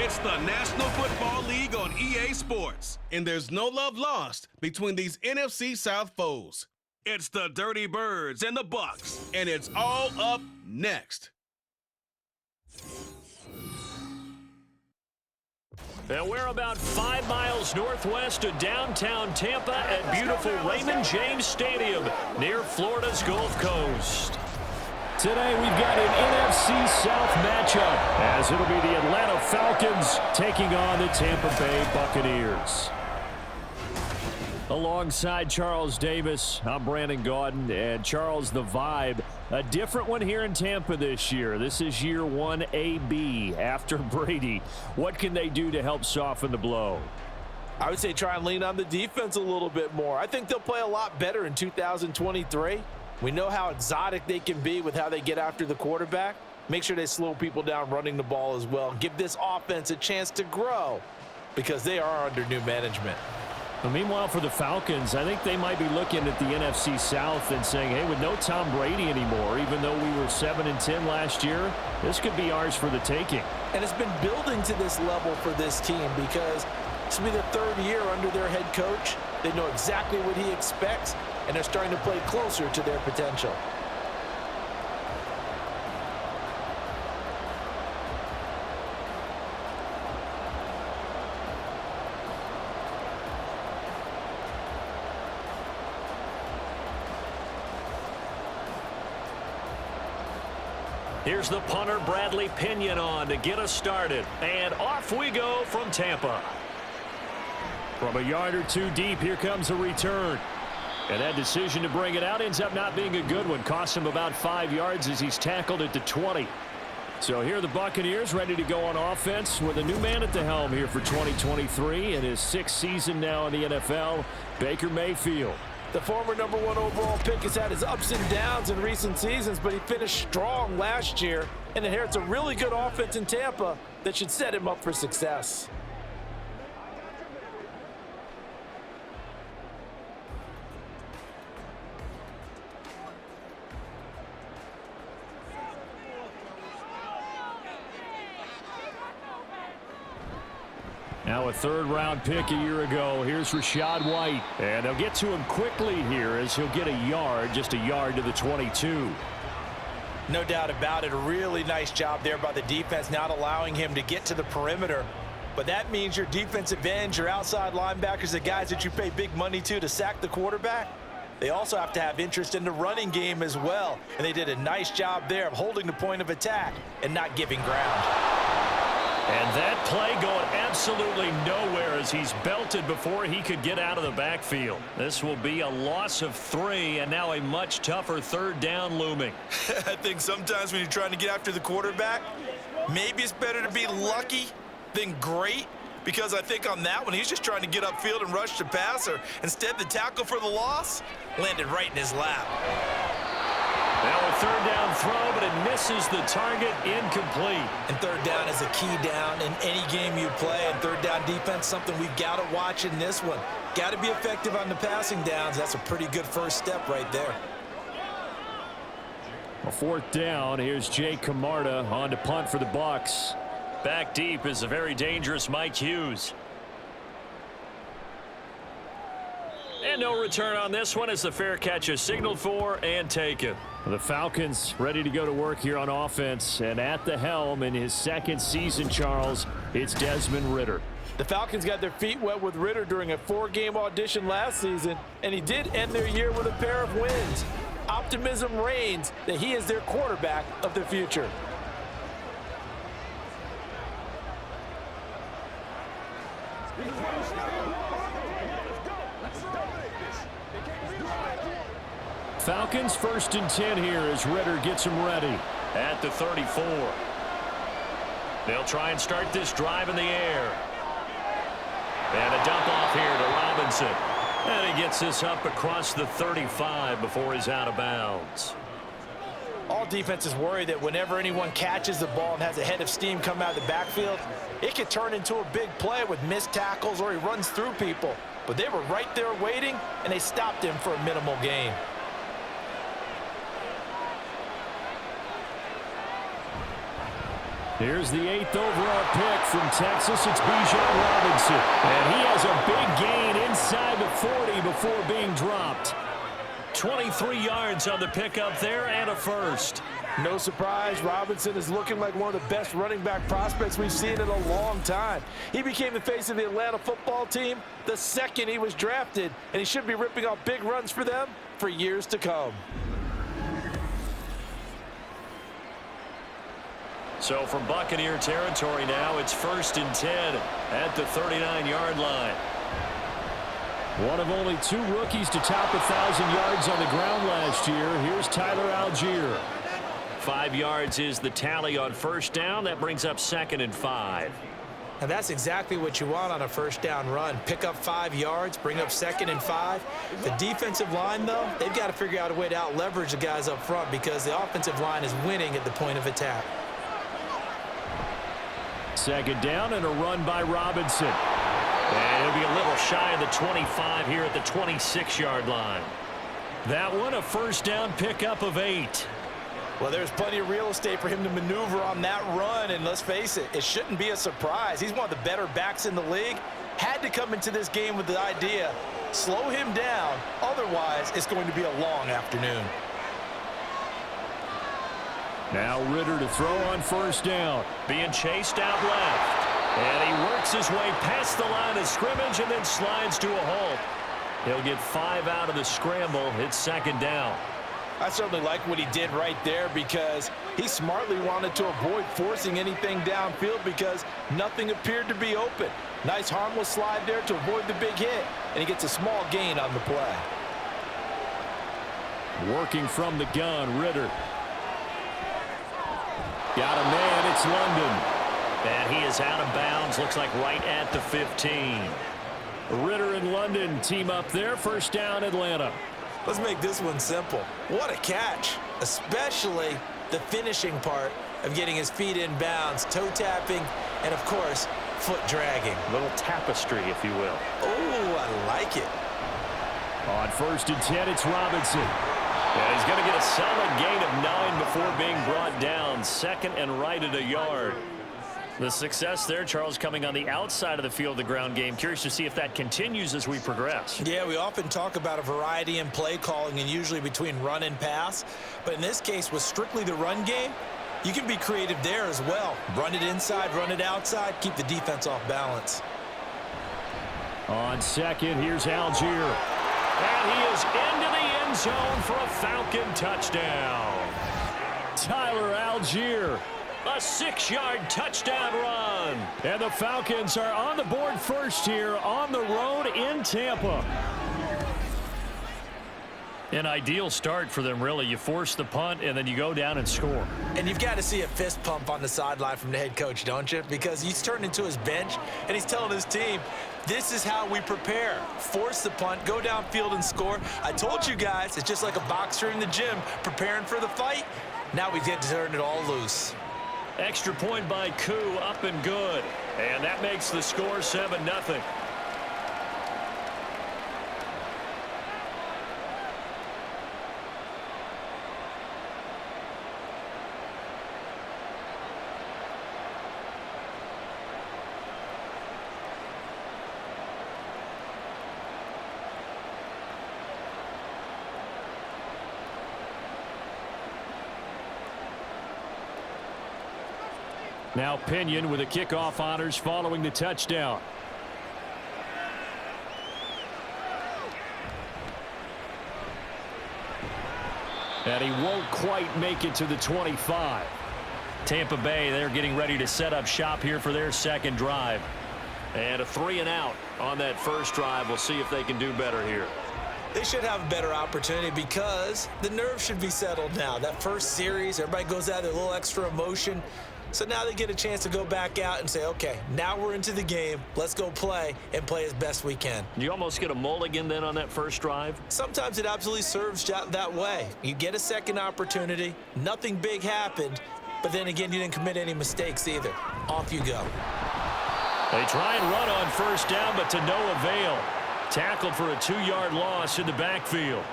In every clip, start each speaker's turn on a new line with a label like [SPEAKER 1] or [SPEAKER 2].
[SPEAKER 1] It's the National Football League on EA Sports, and there's no love lost between these NFC South foes. It's the Dirty Birds and the Bucs, and it's all up next.
[SPEAKER 2] And we're about 5 miles northwest of downtown Tampa at beautiful Raymond James Stadium near Florida's Gulf Coast. Today we've got an NFC South matchup as it'll be the Atlanta Falcons taking on the Tampa Bay Buccaneers. Alongside Charles Davis, I'm Brandon Gaudin, and Charles, the vibe, a different one here in Tampa this year. This is year 1 AB after Brady. What can they do to help soften the blow?
[SPEAKER 3] I would say try and lean on the defense a little bit more. I think they'll play a lot better in 2023. We know how exotic they can be with how they get after the quarterback. Make sure they slow people down running the ball as well. Give this offense a chance to grow because they are under new management.
[SPEAKER 2] Well, meanwhile, for the Falcons, I think they might be looking at the NFC South and saying, hey, with no Tom Brady anymore, even though we were 7-10 last year, this could be ours for the taking.
[SPEAKER 3] And it's been building to this level for this team because this will be the 3rd year under their head coach. They know exactly what he expects, and they're starting to play closer to their potential.
[SPEAKER 2] Here's the punter, Bradley Pinion, on to get us started. And off we go from Tampa. From a yard or two deep, here comes a return. And that decision to bring it out ends up not being a good one. Cost him about 5 yards as he's tackled at the 20. So here are the Buccaneers ready to go on offense with a new man at the helm here for 2023 in his 6th season now in the NFL, Baker Mayfield.
[SPEAKER 3] The former #1 overall pick has had his ups and downs in recent seasons, but he finished strong last year and inherits a really good offense in Tampa that should set him up for success.
[SPEAKER 2] Now a 3rd-round pick a year ago. Here's Rachaad White. And they'll get to him quickly here as he'll get a yard, just a yard to the 22.
[SPEAKER 3] No doubt about it. A really nice job there by the defense, not allowing him to get to the perimeter. But that means your defensive ends, your outside linebackers, the guys that you pay big money to sack the quarterback, they also have to have interest in the running game as well. And they did a nice job there of holding the point of attack and not giving ground.
[SPEAKER 2] And that play going absolutely nowhere as he's belted before he could get out of the backfield. This will be a loss of 3 and now a much tougher 3rd down looming.
[SPEAKER 3] I think sometimes when you're trying to get after the quarterback, maybe it's better to be lucky than great, because I think on that one he's just trying to get upfield and rush the passer. Instead, the tackle for the loss landed right in his lap.
[SPEAKER 2] Now a 3rd down throw, but it misses the target, incomplete.
[SPEAKER 3] And 3rd down is a key down in any game you play. And 3rd down defense, something we've got to watch in this one. Got to be effective on the passing downs. That's a pretty good first step right there.
[SPEAKER 2] A 4th down. Here's Jay Camarda on to punt for the Bucs. Back deep is a very dangerous Mike Hughes. And no return on this one as the fair catch is signaled for and taken. The Falcons ready to go to work here on offense, and at the helm in his 2nd season, Charles, it's Desmond Ridder.
[SPEAKER 3] The Falcons got their feet wet with Ridder during a 4-game audition last season, and he did end their year with a pair of wins. Optimism reigns that he is their quarterback of the future.
[SPEAKER 2] Falcons 1st and 10 here as Ridder gets him ready at the 34. They'll try and start this drive in the air. And a dump off here to Robinson. And he gets this up across the 35 before he's out of bounds.
[SPEAKER 3] All defenses worry that whenever anyone catches the ball and has a head of steam come out of the backfield, it could turn into a big play with missed tackles or he runs through people. But they were right there waiting, and they stopped him for a minimal gain.
[SPEAKER 2] Here's the 8th overall pick from Texas. It's Bijan Robinson. And he has a big gain inside the 40 before being dropped. 23 yards on the pickup there and a first.
[SPEAKER 3] No surprise, Robinson is looking like one of the best running back prospects we've seen in a long time. He became the face of the Atlanta football team the second he was drafted, and he should be ripping off big runs for them for years to come.
[SPEAKER 2] So from Buccaneer territory now, it's 1st and 10 at the 39-yard line. One of only 2 rookies to top 1,000 yards on the ground last year. Here's Tyler Algier. 5 yards is the tally on first down. That brings up 2nd and 5.
[SPEAKER 3] And that's exactly what you want on a first down run. Pick up 5 yards, bring up 2nd and 5. The defensive line, though, they've got to figure out a way to out-leverage the guys up front because the offensive line is winning at the point of attack.
[SPEAKER 2] 2nd down and a run by Robinson. And he'll be a little shy of the 25 here at the 26-yard line. That one a first down pickup of 8.
[SPEAKER 3] Well, there's plenty of real estate for him to maneuver on that run, and let's face it, it shouldn't be a surprise. He's one of the better backs in the league. Had to come into this game with the idea, slow him down, otherwise it's going to be a long afternoon.
[SPEAKER 2] Now Ritter to throw on first down. Being chased out left. And he works his way past the line of scrimmage and then slides to a halt. He'll get 5 out of the scramble. It's 2nd down.
[SPEAKER 3] I certainly like what he did right there because he smartly wanted to avoid forcing anything downfield because nothing appeared to be open. Nice harmless slide there to avoid the big hit, and he gets a small gain on the play.
[SPEAKER 2] Working from the gun, Ritter. Got a man, it's London. And he is out of bounds, looks like right at the 15. Ritter and London team up there, first down Atlanta.
[SPEAKER 3] Let's make this one simple. What a catch, especially the finishing part of getting his feet in bounds, toe tapping, and of course, foot dragging.
[SPEAKER 2] A little tapestry, if you will.
[SPEAKER 3] Oh, I like it.
[SPEAKER 2] On 1st and 10, it's Robinson. And he's going to get a solid gain of 9 before being brought down. 2nd and right at a yard. The success there, Charles, coming on the outside of the field, the ground game. Curious to see if that continues as we progress.
[SPEAKER 3] Yeah, we often talk about a variety in play calling and usually between run and pass. But in this case, with strictly the run game, you can be creative there as well. Run it inside, run it outside, keep the defense off balance.
[SPEAKER 2] On 2nd, here's Algier. And he is into the end zone for a Falcon touchdown. Tyler Algier. A 6-yard touchdown run. And the Falcons are on the board first here on the road in Tampa. An ideal start for them, really. You force the punt, and then you go down and score.
[SPEAKER 3] And you've got to see a fist pump on the sideline from the head coach, don't you? Because he's turned into his bench, and he's telling his team, this is how we prepare. Force the punt, go downfield and score. I told you guys, it's just like a boxer in the gym preparing for the fight. Now we get to turn it all loose.
[SPEAKER 2] Extra point by Koo, up and good. And that makes the score 7-0. Now Pinion with the kickoff honors following the touchdown. And he won't quite make it to the 25. Tampa Bay, they're getting ready to set up shop here for their 2nd drive. And a 3-and-out on that first drive. We'll see if they can do better here.
[SPEAKER 3] They should have a better opportunity because the nerves should be settled now. That first series, everybody goes out with a little extra emotion. So now they get a chance to go back out and say, okay, now we're into the game. Let's go play and play as best we can.
[SPEAKER 2] You almost get a mulligan then on that first drive?
[SPEAKER 3] Sometimes it absolutely serves that way. You get a second opportunity. Nothing big happened. But then again, you didn't commit any mistakes either. Off you go.
[SPEAKER 2] They try and run on first down, but to no avail. Tackled for a 2-yard loss in the backfield.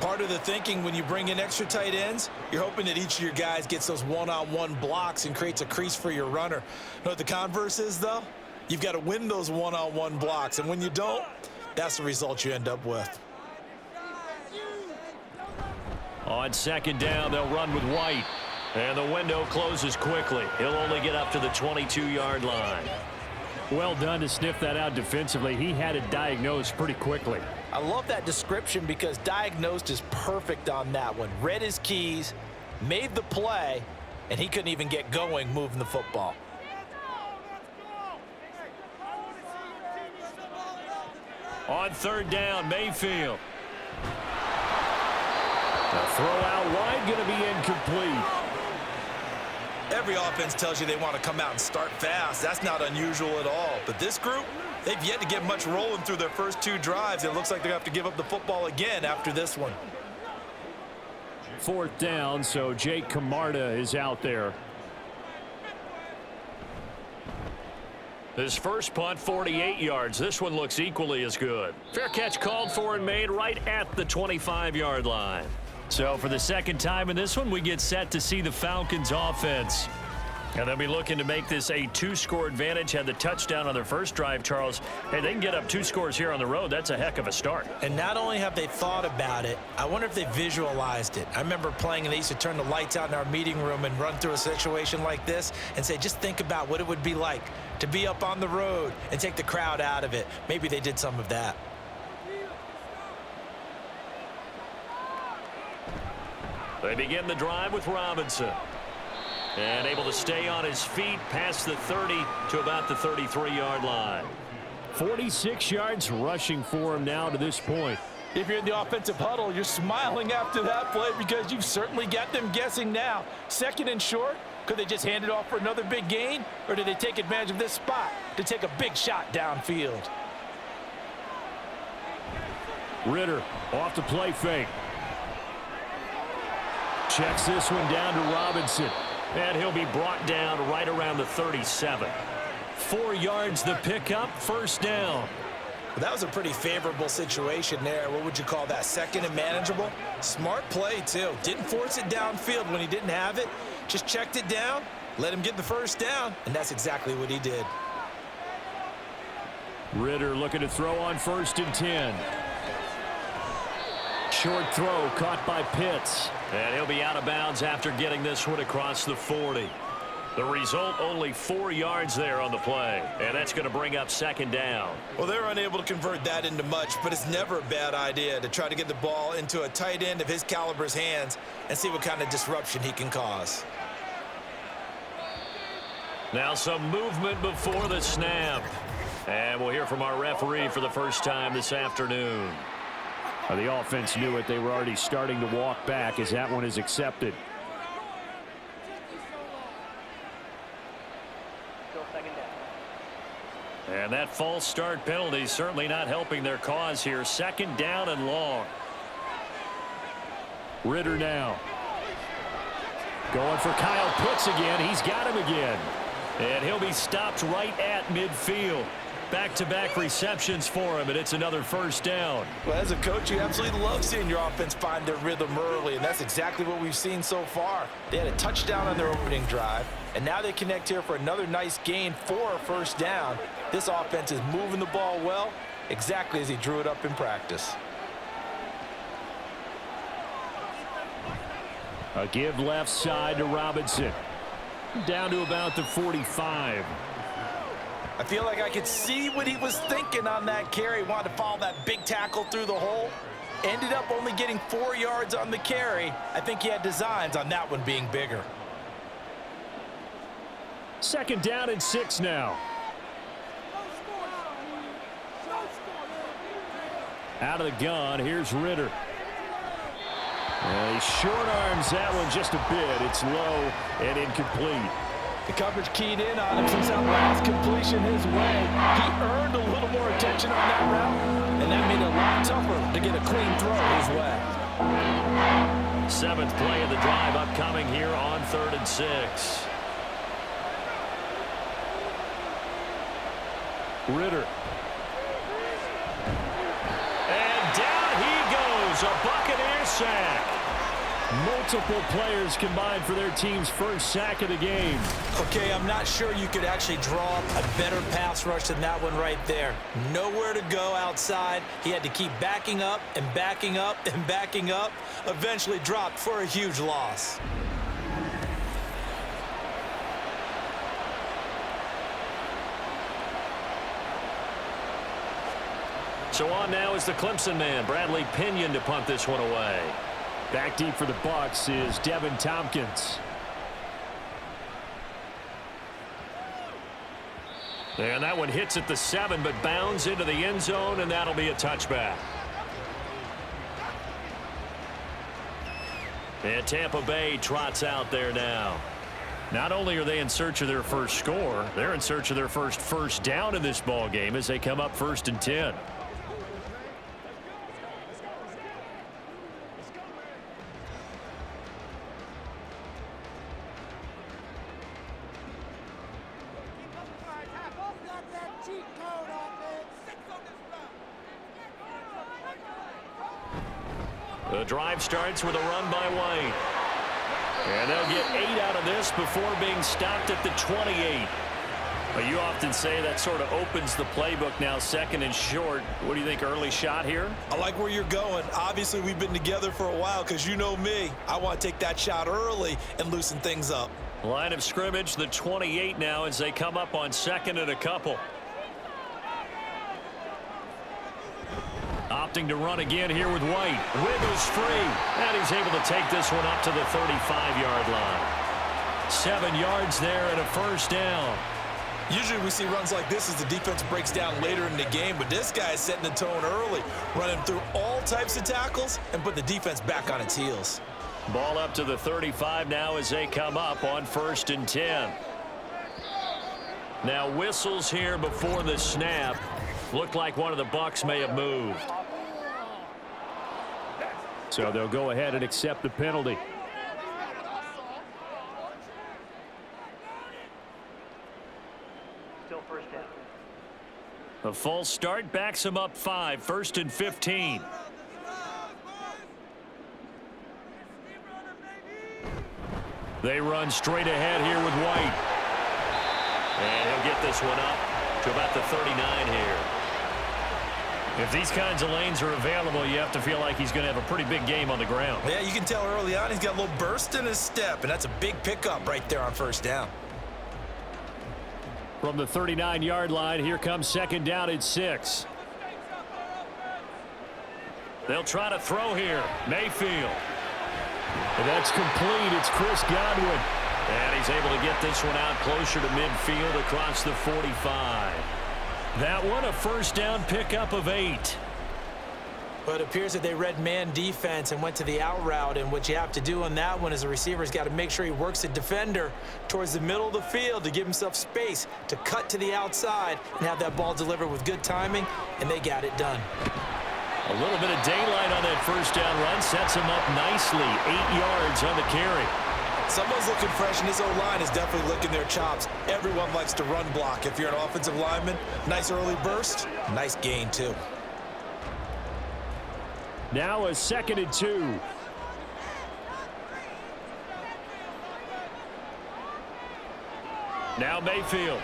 [SPEAKER 3] Part of the thinking when you bring in extra tight ends, you're hoping that each of your guys gets those one-on-one blocks and creates a crease for your runner. You know what the converse is, though? You've got to win those one-on-one blocks, and when you don't, that's the result you end up with.
[SPEAKER 2] On second down, they'll run with White. And the window closes quickly. He'll only get up to the 22-yard line.
[SPEAKER 4] Well done to sniff that out defensively. He had it diagnosed pretty quickly.
[SPEAKER 3] I love that description because diagnosed is perfect on that one. Read his keys, made the play, and he couldn't even get going moving the football.
[SPEAKER 2] On third down, Mayfield. The throw out wide, going to be incomplete.
[SPEAKER 3] Every offense tells you they want to come out and start fast. That's not unusual at all. But this group, they've yet to get much rolling through their first two drives. It looks like they're going to have to give up the football again after this one.
[SPEAKER 4] Fourth down, so Jake Camarda is out there.
[SPEAKER 2] His first punt, 48 yards. This one looks equally as good. Fair catch called for and made right at the 25-yard line. So for the second time in this one, we get set to see the Falcons offense. And they'll be looking to make this a two-score advantage. Had the touchdown on their first drive, Charles. Hey, they can get up 2 scores here on the road. That's a heck of a start.
[SPEAKER 3] And not only have they thought about it, I wonder if they visualized it. I remember playing and they used to turn the lights out in our meeting room and run through a situation like this and say, just think about what it would be like to be up on the road and take the crowd out of it. Maybe they did some of that.
[SPEAKER 2] They begin the drive with Robinson. And able to stay on his feet past the 30 to about the 33-yard line.
[SPEAKER 4] 46 yards rushing for him now to this point.
[SPEAKER 3] If you're in the offensive huddle, you're smiling after that play because you've certainly got them guessing now. Second and short, could they just hand it off for another big gain? Or did they take advantage of this spot to take a big shot downfield?
[SPEAKER 4] Ritter off the play fake. Checks this one down to Robinson.
[SPEAKER 2] And he'll be brought down right around the 37. 4 yards the pickup, first down.
[SPEAKER 3] Well, that was a pretty favorable situation there. What would you call that? Second and manageable? Smart play, too. Didn't force it downfield when he didn't have it. Just checked it down, let him get the first down, and that's exactly what he did.
[SPEAKER 4] Ritter looking to throw on 1st and 10. Short throw caught by Pitts.
[SPEAKER 2] And he'll be out of bounds after getting this one across the 40. The result, only 4 yards there on the play. And that's going to bring up second down.
[SPEAKER 3] Well, they're unable to convert that into much, but it's never a bad idea to try to get the ball into a tight end of his caliber's hands and see what kind of disruption he can cause.
[SPEAKER 2] Now some movement before the snap. And we'll hear from our referee for the first time this afternoon.
[SPEAKER 4] The offense knew it. They were already starting to walk back as that one is accepted.
[SPEAKER 2] And that false start penalty certainly not helping their cause here. Second down and long.
[SPEAKER 4] Ritter now. Going for Kyle Pitts again. He's got him again.
[SPEAKER 2] And he'll be stopped right at midfield. Back-to-back receptions for him, and it's another first down.
[SPEAKER 3] Well, as a coach, you absolutely love seeing your offense find their rhythm early, and that's exactly what we've seen so far. They had a touchdown on their opening drive, and now they connect here for another nice gain for a first down. This offense is moving the ball well, exactly as he drew it up in practice.
[SPEAKER 4] A give left side to Robinson. Down to about the 45.
[SPEAKER 3] I feel like I could see what he was thinking on that carry. Wanted to follow that big tackle through the hole. Ended up only getting 4 yards on the carry. I think he had designs on that one being bigger.
[SPEAKER 4] Second down and 6 now. Out of the gun, here's Ritter. He short arms that one just a bit. It's low and incomplete.
[SPEAKER 3] The coverage keyed in on him since that last completion his way. He earned a little more attention on that route, and that made it a lot tougher to get a clean throw his way.
[SPEAKER 2] 7th play of the drive upcoming here on 3rd and 6.
[SPEAKER 4] Ritter.
[SPEAKER 2] And down he goes. A Buccaneers
[SPEAKER 4] a sack. Multiple players combined for their team's first sack of the game.
[SPEAKER 3] Okay, I'm not sure you could actually draw up a better pass rush than that one right there. Nowhere to go outside. He had to keep backing up and backing up and backing up. Eventually dropped for a huge loss.
[SPEAKER 2] So on now is the Clemson man, Bradley Pinion, to punt this one away.
[SPEAKER 4] Back deep for the Bucs is Devin Tompkins.
[SPEAKER 2] And that one hits at the 7, but bounds into the end zone, and that'll be a touchback. And Tampa Bay trots out there now. Not only are they in search of their first score, they're in search of their first down in this ball game as they come up 1st and 10. The drive starts with a run by White. And they'll get 8 out of this before being stopped at the 28. But you often say that sort of opens the playbook now, 2nd and short. What do you think, early shot here?
[SPEAKER 3] I like where you're going. Obviously, we've been together for a while because you know me. I want to take that shot early and loosen things up.
[SPEAKER 2] Line of scrimmage, the 28 now as they come up on 2nd and a couple. Opting to run again here with White. Wiggles free. And he's able to take this one up to the 35-yard line. 7 yards there and a first down.
[SPEAKER 3] Usually we see runs like this as the defense breaks down later in the game, but this guy is setting the tone early, running through all types of tackles and put the defense back on its heels.
[SPEAKER 2] Ball up to the 35 now as they come up on 1st and 10. Now whistles here before the snap. Looked like one of the Bucs may have moved.
[SPEAKER 4] So they'll go ahead and accept the penalty.
[SPEAKER 5] Still first down.
[SPEAKER 2] A false start backs him up 5, 1st and 15. They run straight ahead here with White. And he'll get this one up to about the 39 here. If these kinds of lanes are available, you have to feel like he's going to have a pretty big game on the ground.
[SPEAKER 3] Yeah, you can tell early on he's got a little burst in his step, and that's a big pickup right there on 1st down.
[SPEAKER 4] From the 39-yard line, here comes 2nd down at 6.
[SPEAKER 2] They'll try to throw here. Mayfield.
[SPEAKER 4] And that's complete. It's Chris Godwin.
[SPEAKER 2] And he's able to get this one out closer to midfield across the 45. That one a 1st down pickup of 8.
[SPEAKER 3] But it appears that they read man defense and went to the out route, and what you have to do on that one is the receiver's got to make sure he works the defender towards the middle of the field to give himself space to cut to the outside and have that ball delivered with good timing, and they got it done.
[SPEAKER 2] A little bit of daylight on that 1st down run sets him up nicely. 8 yards on the carry.
[SPEAKER 3] Someone's looking fresh, and this O-line is definitely licking their chops. Everyone likes to run block. If you're an offensive lineman, nice early burst, nice gain too.
[SPEAKER 4] Now a 2nd and 2.
[SPEAKER 2] Now Mayfield.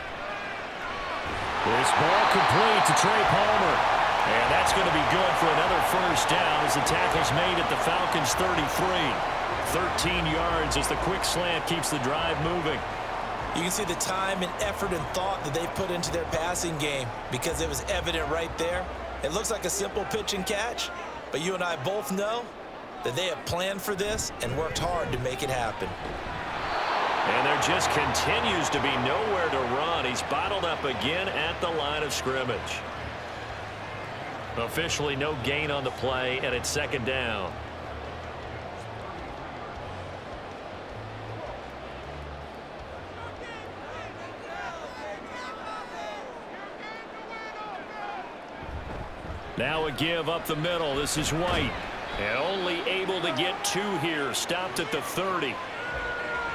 [SPEAKER 4] This ball complete to Trey Palmer.
[SPEAKER 2] And that's going to be good for another 1st down as the tackle's made at the Falcons' 33. 13 yards as the quick slant keeps the drive moving.
[SPEAKER 3] You can see the time and effort and thought that they've put into their passing game because it was evident right there. It looks like a simple pitch and catch, but you and I both know that they have planned for this and worked hard to make it happen.
[SPEAKER 2] And there just continues to be nowhere to run. He's bottled up again at the line of scrimmage. Officially no gain on the play, and it's 2nd down. Now a give up the middle. This is White. And only able to get 2 here. Stopped at the 30.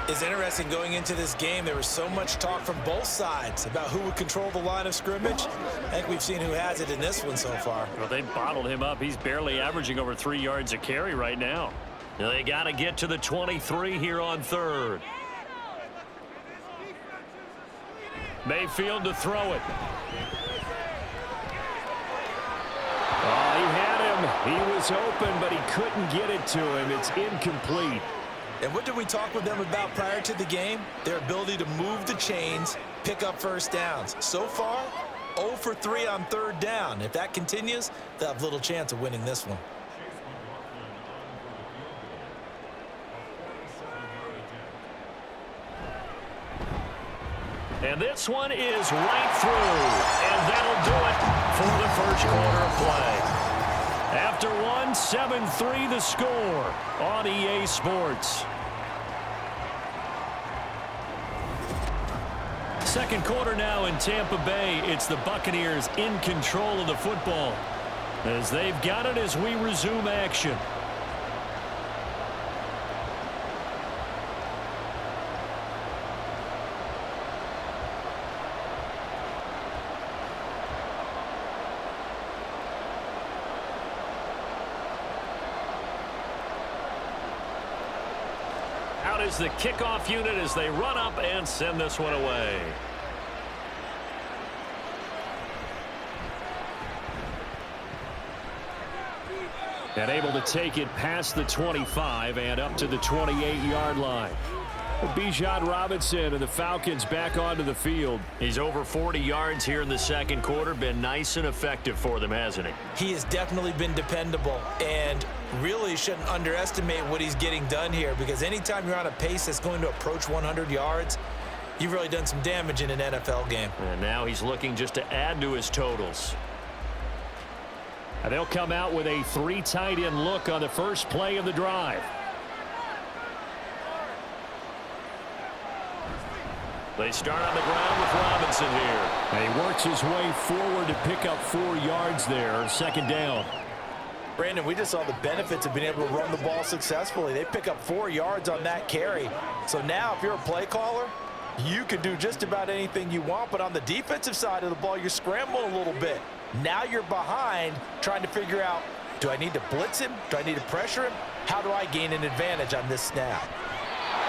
[SPEAKER 3] It's interesting going into this game. There was so much talk from both sides about who would control the line of scrimmage. I think we've seen who has it in this one so far.
[SPEAKER 2] Well, they bottled him up. He's barely averaging over 3 yards a carry right now. They got to get to the 23 here on third. Mayfield to throw it. Oh, he had him. He was open, but he couldn't get it to him. It's incomplete.
[SPEAKER 3] And what did we talk with them about prior to the game? Their ability to move the chains, pick up first downs. So far, 0 for 3 on third down. If that continues, they'll have little chance of winning this one.
[SPEAKER 2] And this one is right through. And that'll do it for the first quarter of play. After one, 7-3 the score on EA Sports. Second quarter now in Tampa Bay. It's the Buccaneers in control of the football as they've got it as we resume action. Out is the kickoff unit as they run up and send this one away. And able to take it past the 25 and up to the 28-yard line. Bijan Robinson and the Falcons back onto the field. He's over 40 yards here in the second quarter. Been nice and effective for them, hasn't he?
[SPEAKER 3] He has definitely been dependable, and really shouldn't underestimate what he's getting done here, because anytime you're on a pace that's going to approach 100 yards, you've really done some damage in an NFL game.
[SPEAKER 2] And now he's looking just to add to his totals. And they'll come out with a 3 tight end look on the first play of the drive. They start on the ground with Robinson here. And he works his way forward to pick up 4 yards there. Second down.
[SPEAKER 3] Brandon, we just saw the benefits of being able to run the ball successfully. They pick up 4 yards on that carry. So now if you're a play caller, you can do just about anything you want. But on the defensive side of the ball, you're scrambling a little bit. Now you're behind trying to figure out, do I need to blitz him? Do I need to pressure him? How do I gain an advantage on this snap?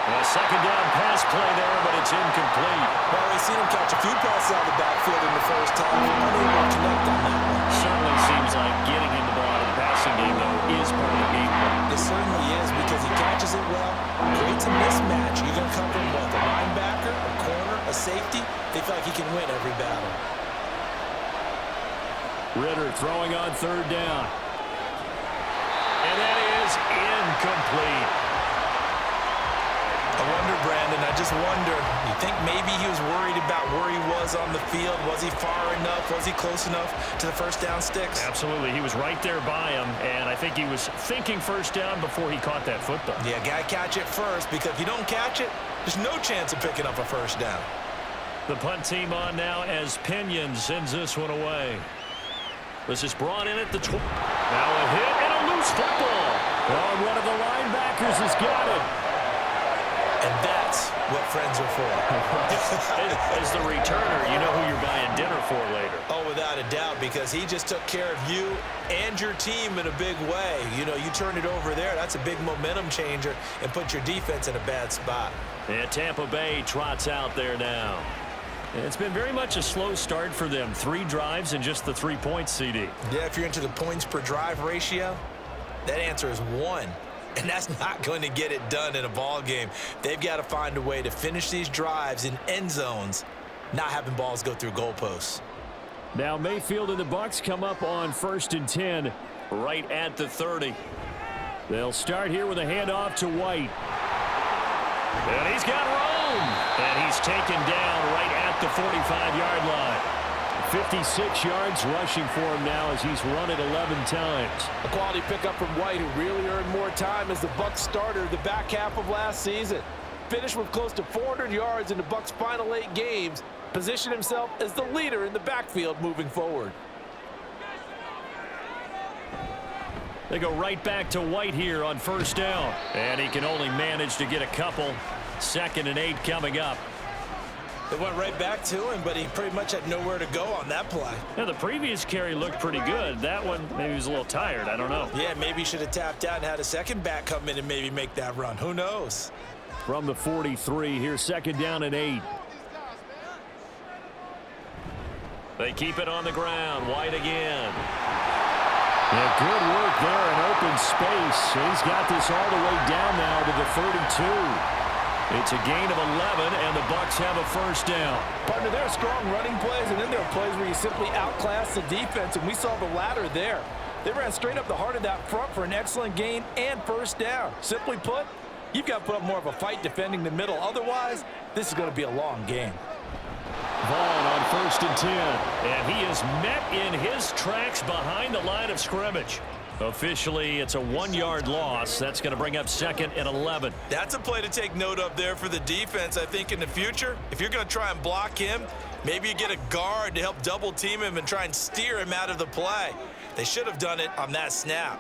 [SPEAKER 2] A second down pass play there, but it's incomplete.
[SPEAKER 3] Well, we've seen him catch a few passes out of the backfield in the first half. Unable to connect on that one.
[SPEAKER 2] Certainly seems like getting him the ball in the passing game, though, is part of the game plan.
[SPEAKER 3] It certainly is, because he catches it well, creates a mismatch. You're going to come from what? A linebacker, a corner, a safety? They feel like he can win every battle.
[SPEAKER 2] Ritter throwing on third down. And that is incomplete.
[SPEAKER 3] I wonder, Brandon, I just wonder, you think maybe he was worried about where he was on the field? Was he far enough? Was he close enough to the first down sticks?
[SPEAKER 2] Absolutely. He was right there by him, and I think he was thinking first down before he caught that football.
[SPEAKER 3] Yeah, got to catch it first, because if you don't catch it, there's no chance of picking up a first down.
[SPEAKER 2] The punt team on now as Pinion sends this one away. This is brought in at the 20. Now a hit and a loose football. Oh, one of the linebackers has got it.
[SPEAKER 3] And that's what friends are for.
[SPEAKER 2] As the returner, you know who you're buying dinner for later.
[SPEAKER 3] Oh, without a doubt, because he just took care of you and your team in a big way. You know, you turn it over there, that's a big momentum changer and put your defense in a bad spot.
[SPEAKER 2] And Tampa Bay trots out there now. It's been very much a slow start for them. 3 drives and just the 3 points, CD.
[SPEAKER 3] Yeah, if you're into the points per drive ratio, that answer is 1. And that's not going to get it done in a ball game. They've got to find a way to finish these drives in end zones, not having balls go through goalposts.
[SPEAKER 2] Now Mayfield and the Bucs come up on 1st and 10 right at the 30. They'll start here with a handoff to White. And he's got room. And he's taken down right at the 45-yard line. 56 yards rushing for him now as he's run it 11 times.
[SPEAKER 5] A quality pickup from White, who really earned more time as the Bucs starter the back half of last season. Finished with close to 400 yards in the Bucs' final 8 games. Positioned himself as the leader in the backfield moving forward.
[SPEAKER 2] They go right back to White here on 1st down. And he can only manage to get a couple. 2nd and 8 coming up.
[SPEAKER 3] It went right back to him, but he pretty much had nowhere to go on that play.
[SPEAKER 2] Yeah, the previous carry looked pretty good. That one, maybe he was a little tired. I don't know.
[SPEAKER 3] Yeah, maybe he should have tapped out and had a second back come in and maybe make that run. Who knows?
[SPEAKER 4] From the 43, here's 2nd down and 8.
[SPEAKER 2] They keep it on the ground. White again.
[SPEAKER 4] Yeah, good work there in open space. He's got this all the way down now to the 32. It's a gain of 11, and the Bucs have a first down.
[SPEAKER 5] Partner, there are strong running plays, and then there are plays where you simply outclass the defense, and we saw the latter there. They ran straight up the heart of that front for an excellent gain and first down. Simply put, you've got to put up more of a fight defending the middle. Otherwise, this is going to be a long game.
[SPEAKER 4] Vaughn on 1st and 10.
[SPEAKER 2] And he is met in his tracks behind the line of scrimmage. Officially, it's a 1-yard loss. That's going to bring up 2nd and 11.
[SPEAKER 3] That's a play to take note of there for the defense. I think in the future, if you're going to try and block him, maybe you get a guard to help double team him and try and steer him out of the play. They should have done it on that snap.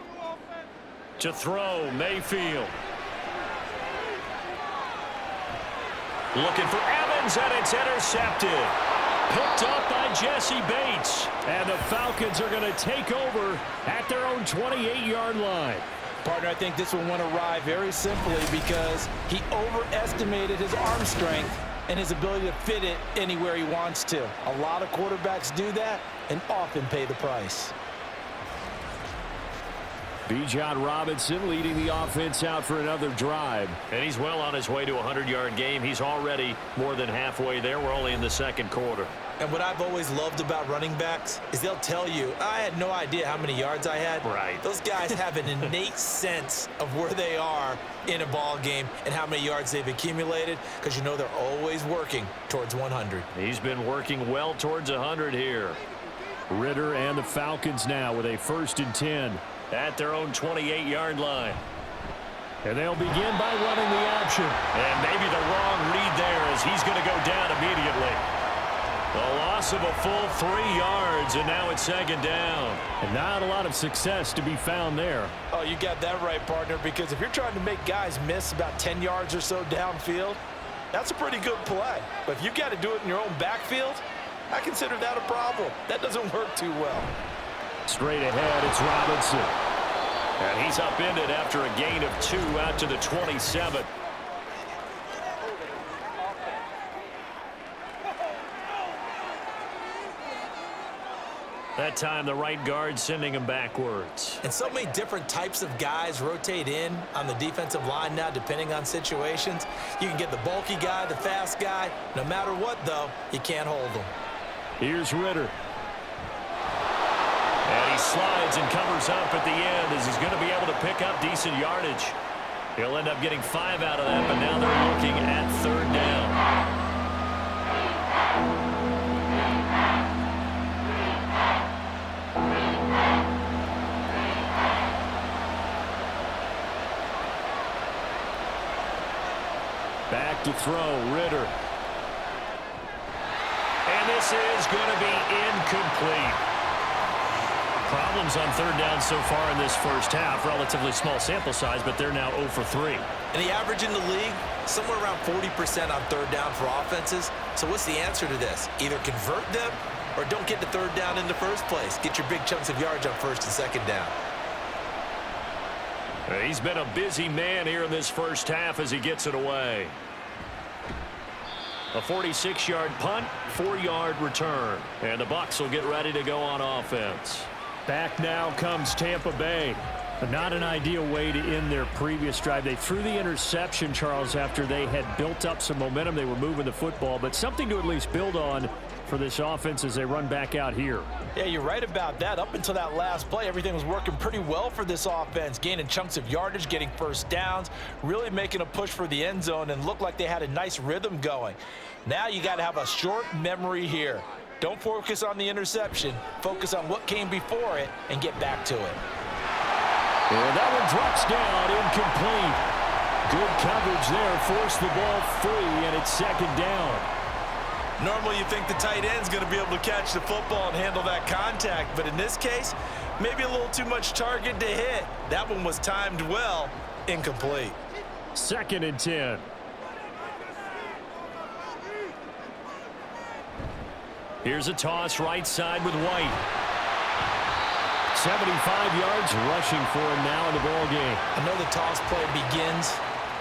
[SPEAKER 2] To throw, Mayfield. Looking for Evans, and it's intercepted. Picked up by Jesse Bates.
[SPEAKER 4] And the Falcons are going to take over at their own 28-yard line.
[SPEAKER 5] Partner, I think this one went awry very simply because he overestimated his arm strength and his ability to fit it anywhere he wants to. A lot of quarterbacks do that and often pay the price.
[SPEAKER 4] Bijan Robinson leading the offense out for another drive.
[SPEAKER 2] And he's well on his way to a 100-yard game. He's already more than halfway there. We're only in the 2nd quarter.
[SPEAKER 3] And what I've always loved about running backs is they'll tell you, I had no idea how many yards I had.
[SPEAKER 2] Right.
[SPEAKER 3] Those guys have an innate sense of where they are in a ball game and how many yards they've accumulated because you know they're always working towards 100.
[SPEAKER 2] He's been working well towards 100 here.
[SPEAKER 4] Ritter and the Falcons now with a 1st and 10.
[SPEAKER 2] At their own 28-yard line.
[SPEAKER 4] And they'll begin by running the option.
[SPEAKER 2] And maybe the wrong read there as he's going to go down immediately. A loss of a full 3 yards, and now it's 2nd down.
[SPEAKER 4] And not a lot of success to be found there.
[SPEAKER 5] Oh, you got that right, partner, because if you're trying to make guys miss about 10 yards or so downfield, that's a pretty good play. But if you've got to do it in your own backfield, I consider that a problem. That doesn't work too well.
[SPEAKER 4] Straight ahead, it's Robinson.
[SPEAKER 2] And he's upended after a gain of 2 out to the 27. That time, the right guard sending him backwards.
[SPEAKER 3] And so many different types of guys rotate in on the defensive line now, depending on situations. You can get the bulky guy, the fast guy. No matter what, though, you can't hold them.
[SPEAKER 4] Here's Ritter.
[SPEAKER 2] And he slides and covers up at the end as he's going to be able to pick up decent yardage. He'll end up getting 5 out of that, but now they're looking at 3rd down.
[SPEAKER 4] Back to throw, Ritter.
[SPEAKER 2] And this is going to be incomplete. Problems on 3rd down so far in this first half. Relatively small sample size, but they're now 0 for 3.
[SPEAKER 3] And the average in the league, somewhere around 40% on 3rd down for offenses. So what's the answer to this? Either convert them or don't get the 3rd down in the first place. Get your big chunks of yards on 1st and 2nd down.
[SPEAKER 2] He's been a busy man here in this first half as he gets it away. A 46-yard punt, 4-yard return. And the Bucs will get ready to go on offense.
[SPEAKER 4] Back now comes Tampa Bay. But not an ideal way to end their previous drive. They threw the interception, Charles, after they had built up some momentum. They were moving the football, but something to at least build on for this offense as they run back out here.
[SPEAKER 5] Yeah, you're right about that. Up until that last play, everything was working pretty well for this offense, gaining chunks of yardage, getting first downs, really making a push for the end zone, and looked like they had a nice rhythm going. Now you got to have a short memory here. Don't focus on the interception. Focus on what came before it and get back to it.
[SPEAKER 4] And that one drops down, incomplete. Good coverage there, forced the ball free, and it's 2nd down.
[SPEAKER 3] Normally you think the tight end's going to be able to catch the football and handle that contact, but in this case, maybe a little too much target to hit. That one was timed well, incomplete.
[SPEAKER 4] 2nd and 10. Here's a toss right side with White. 75 yards rushing for him now in the ball game.
[SPEAKER 3] I know the toss play begins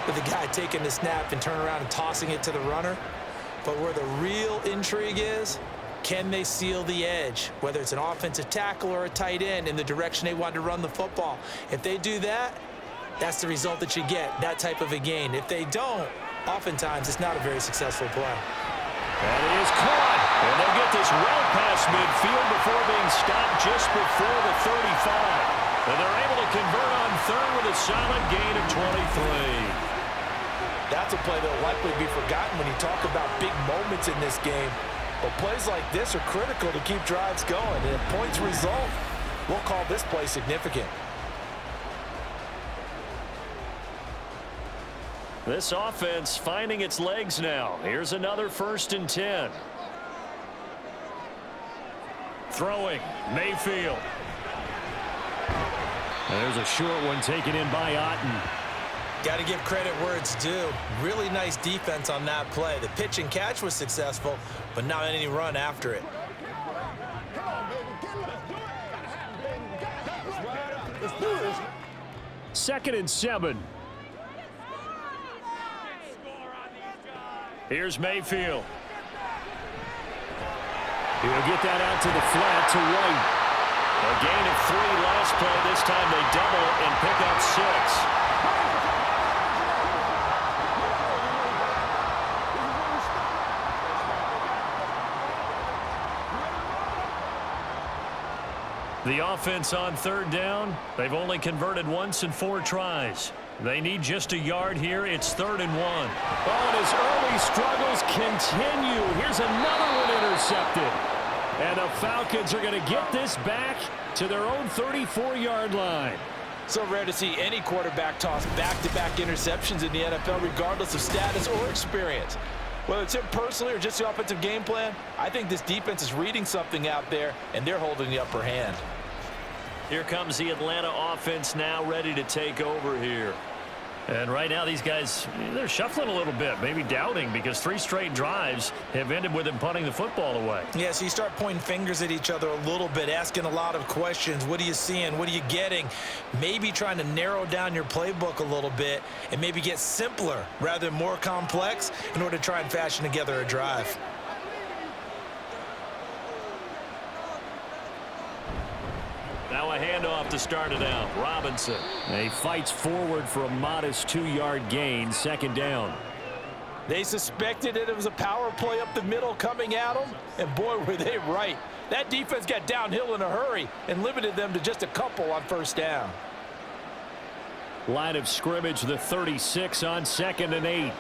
[SPEAKER 3] with the guy taking the snap and turning around and tossing it to the runner. But where the real intrigue is, can they seal the edge, whether it's an offensive tackle or a tight end, in the direction they want to run the football? If they do that, that's the result that you get, that type of a gain. If they don't, oftentimes it's not a very successful play.
[SPEAKER 4] That is caught. And they'll get this well past midfield before being stopped just before the 35. And they're able to convert on third with a solid gain of 23.
[SPEAKER 3] That's a play that will likely be forgotten when you talk about big moments in this game. But plays like this are critical to keep drives going. And if points result, we'll call this play significant.
[SPEAKER 4] This offense finding its legs now. Here's another 1st and 10. Throwing, Mayfield. And there's a short one taken in by Otten.
[SPEAKER 3] Got to give credit where it's due. Really nice defense on that play. The pitch and catch was successful, but not any run after it.
[SPEAKER 4] 2nd and 7. Here's Mayfield. He'll get that out to the flat to White. A gain of 3 last play. This time they double and pick up 6. The offense on 3rd down, they've only converted once in 4 tries. They need just a yard here. It's 3rd and 1. Oh, and his early struggles continue. Here's another one intercepted. And the Falcons are going to get this back to their own 34-yard line.
[SPEAKER 3] So rare to see any quarterback toss back-to-back interceptions in the NFL, regardless of status or experience. Whether it's him personally or just the offensive game plan, I think this defense is reading something out there, and they're holding the upper hand.
[SPEAKER 4] Here comes the Atlanta offense now ready to take over here. And right now these guys, they're shuffling a little bit, maybe doubting, because 3 straight drives have ended with them punting the football away.
[SPEAKER 3] Yeah, so you start pointing fingers at each other a little bit, asking a lot of questions. What are you seeing? What are you getting? Maybe trying to narrow down your playbook a little bit and maybe get simpler rather than more complex in order to try and fashion together a drive.
[SPEAKER 4] Now a handoff to start it out. Robinson. He fights forward for a modest 2-yard gain. 2nd down.
[SPEAKER 3] They suspected that it was a power play up the middle coming at them, and boy, were they right. That defense got downhill in a hurry and limited them to just a couple on 1st down.
[SPEAKER 4] Line of scrimmage, the 36 on 2nd and 8.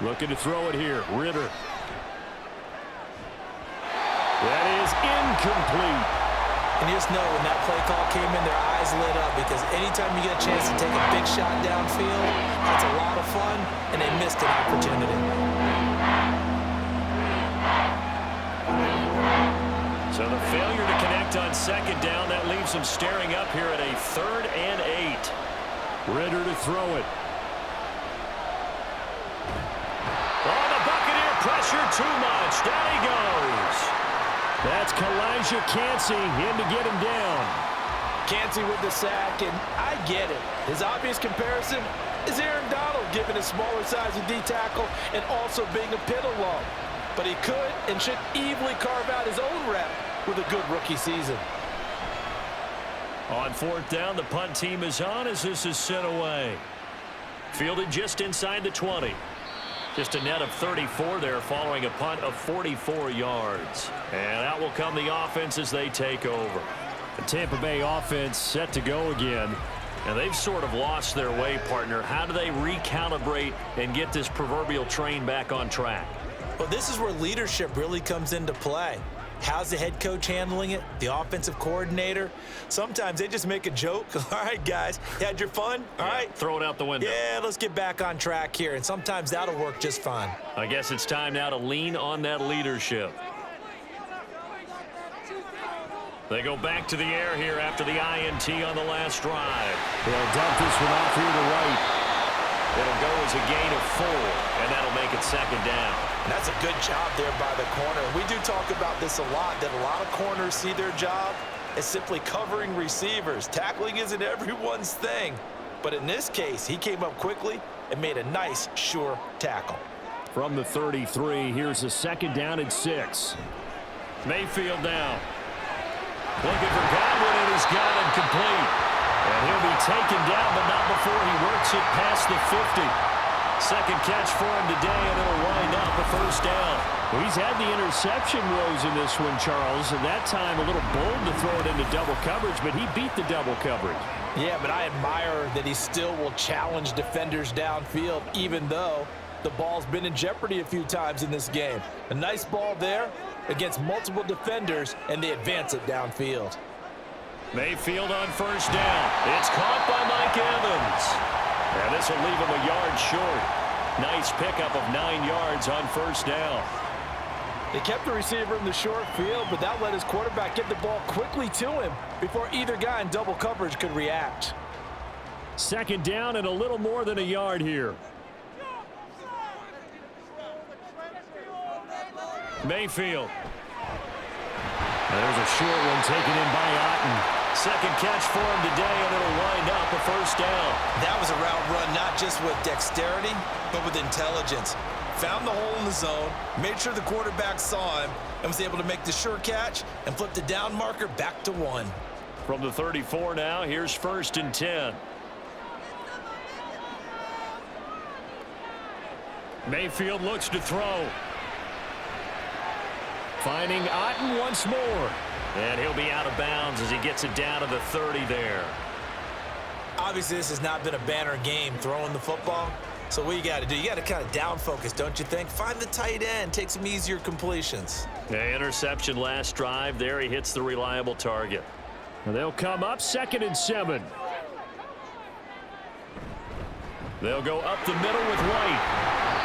[SPEAKER 4] Looking to throw it here. Ritter. That is incomplete.
[SPEAKER 3] And you just know when that play call came in, their eyes lit up, because anytime you get a chance to take a big shot downfield, that's a lot of fun, and they missed an opportunity.
[SPEAKER 4] So the failure to connect on 2nd down, that leaves them staring up here at a 3rd and 8. Ritter to throw it. Oh, the Buccaneer pressure too much. Down he goes. That's Kalijah Cansey in to get him down.
[SPEAKER 3] Cansey with the sack, and I get it. His obvious comparison is Aaron Donald, given his smaller size of D tackle and also being a pit along. But he could and should easily carve out his own rep with a good rookie season.
[SPEAKER 4] On 4th down, the punt team is on as this is sent away. Fielded just inside the 20. Just a net of 34 there following a punt of 44 yards. And out will come the offense as they take over. The Tampa Bay offense set to go again. And they've sort of lost their way, partner. How do they recalibrate and get this proverbial train back on track?
[SPEAKER 3] Well, this is where leadership really comes into play. How's the head coach handling it? The offensive coordinator? Sometimes they just make a joke. All right, guys, you had your fun? All right.
[SPEAKER 4] Throw it out the window.
[SPEAKER 3] Yeah, let's get back on track here. And sometimes that'll work just fine.
[SPEAKER 4] I guess it's time now to lean on that leadership. They go back to the air here after the INT on the last drive.
[SPEAKER 2] They'll dump this one off here to right. It'll go as a gain of 4, and that'll make it second down.
[SPEAKER 3] And that's a good job there by the corner. We do talk about this a lot, that a lot of corners see their job as simply covering receivers. Tackling isn't everyone's thing. But in this case, he came up quickly and made a nice, sure tackle.
[SPEAKER 4] From the 33, here's a second down and 6. Mayfield now. Looking for Godwin, and he's got him complete. And he'll be taken down, but not before he works it past the 50. Second catch for him today, and it'll wind up a first down. Well, he's had the interception woes in this one, Charles, and that time a little bold to throw it into double coverage, but he beat the double coverage.
[SPEAKER 3] Yeah, but I admire that he still will challenge defenders downfield, even though the ball's been in jeopardy a few times in this game. A nice ball there against multiple defenders, and they advance it downfield.
[SPEAKER 2] Mayfield on first down. It's caught by Mike Evans. And this will leave him a yard short. Nice pickup of 9 yards on first down.
[SPEAKER 3] They kept the receiver in the short field, but that let his quarterback get the ball quickly to him before either guy in double coverage could react.
[SPEAKER 4] Second down and a little more than a yard here. Mayfield. There's a short one taken in by Otten.
[SPEAKER 2] Second catch for him today, and it'll wind up a first down.
[SPEAKER 3] That was a route run not just with dexterity, but with intelligence. Found the hole in the zone, made sure the quarterback saw him, and was able to make the sure catch and flip the down marker back to 1.
[SPEAKER 2] From the 34 now, here's first and 10.
[SPEAKER 4] Mayfield looks to throw. Finding Otten once more.
[SPEAKER 2] And he'll be out of bounds as he gets it down to the 30 there.
[SPEAKER 3] Obviously, this has not been a banner game throwing the football. So what you got to do, you got to kind of down focus, don't you think? Find the tight end, take some easier completions.
[SPEAKER 2] The interception last drive. There he hits the reliable target.
[SPEAKER 4] And they'll come up 2nd and 7.
[SPEAKER 2] They'll go up the middle with White.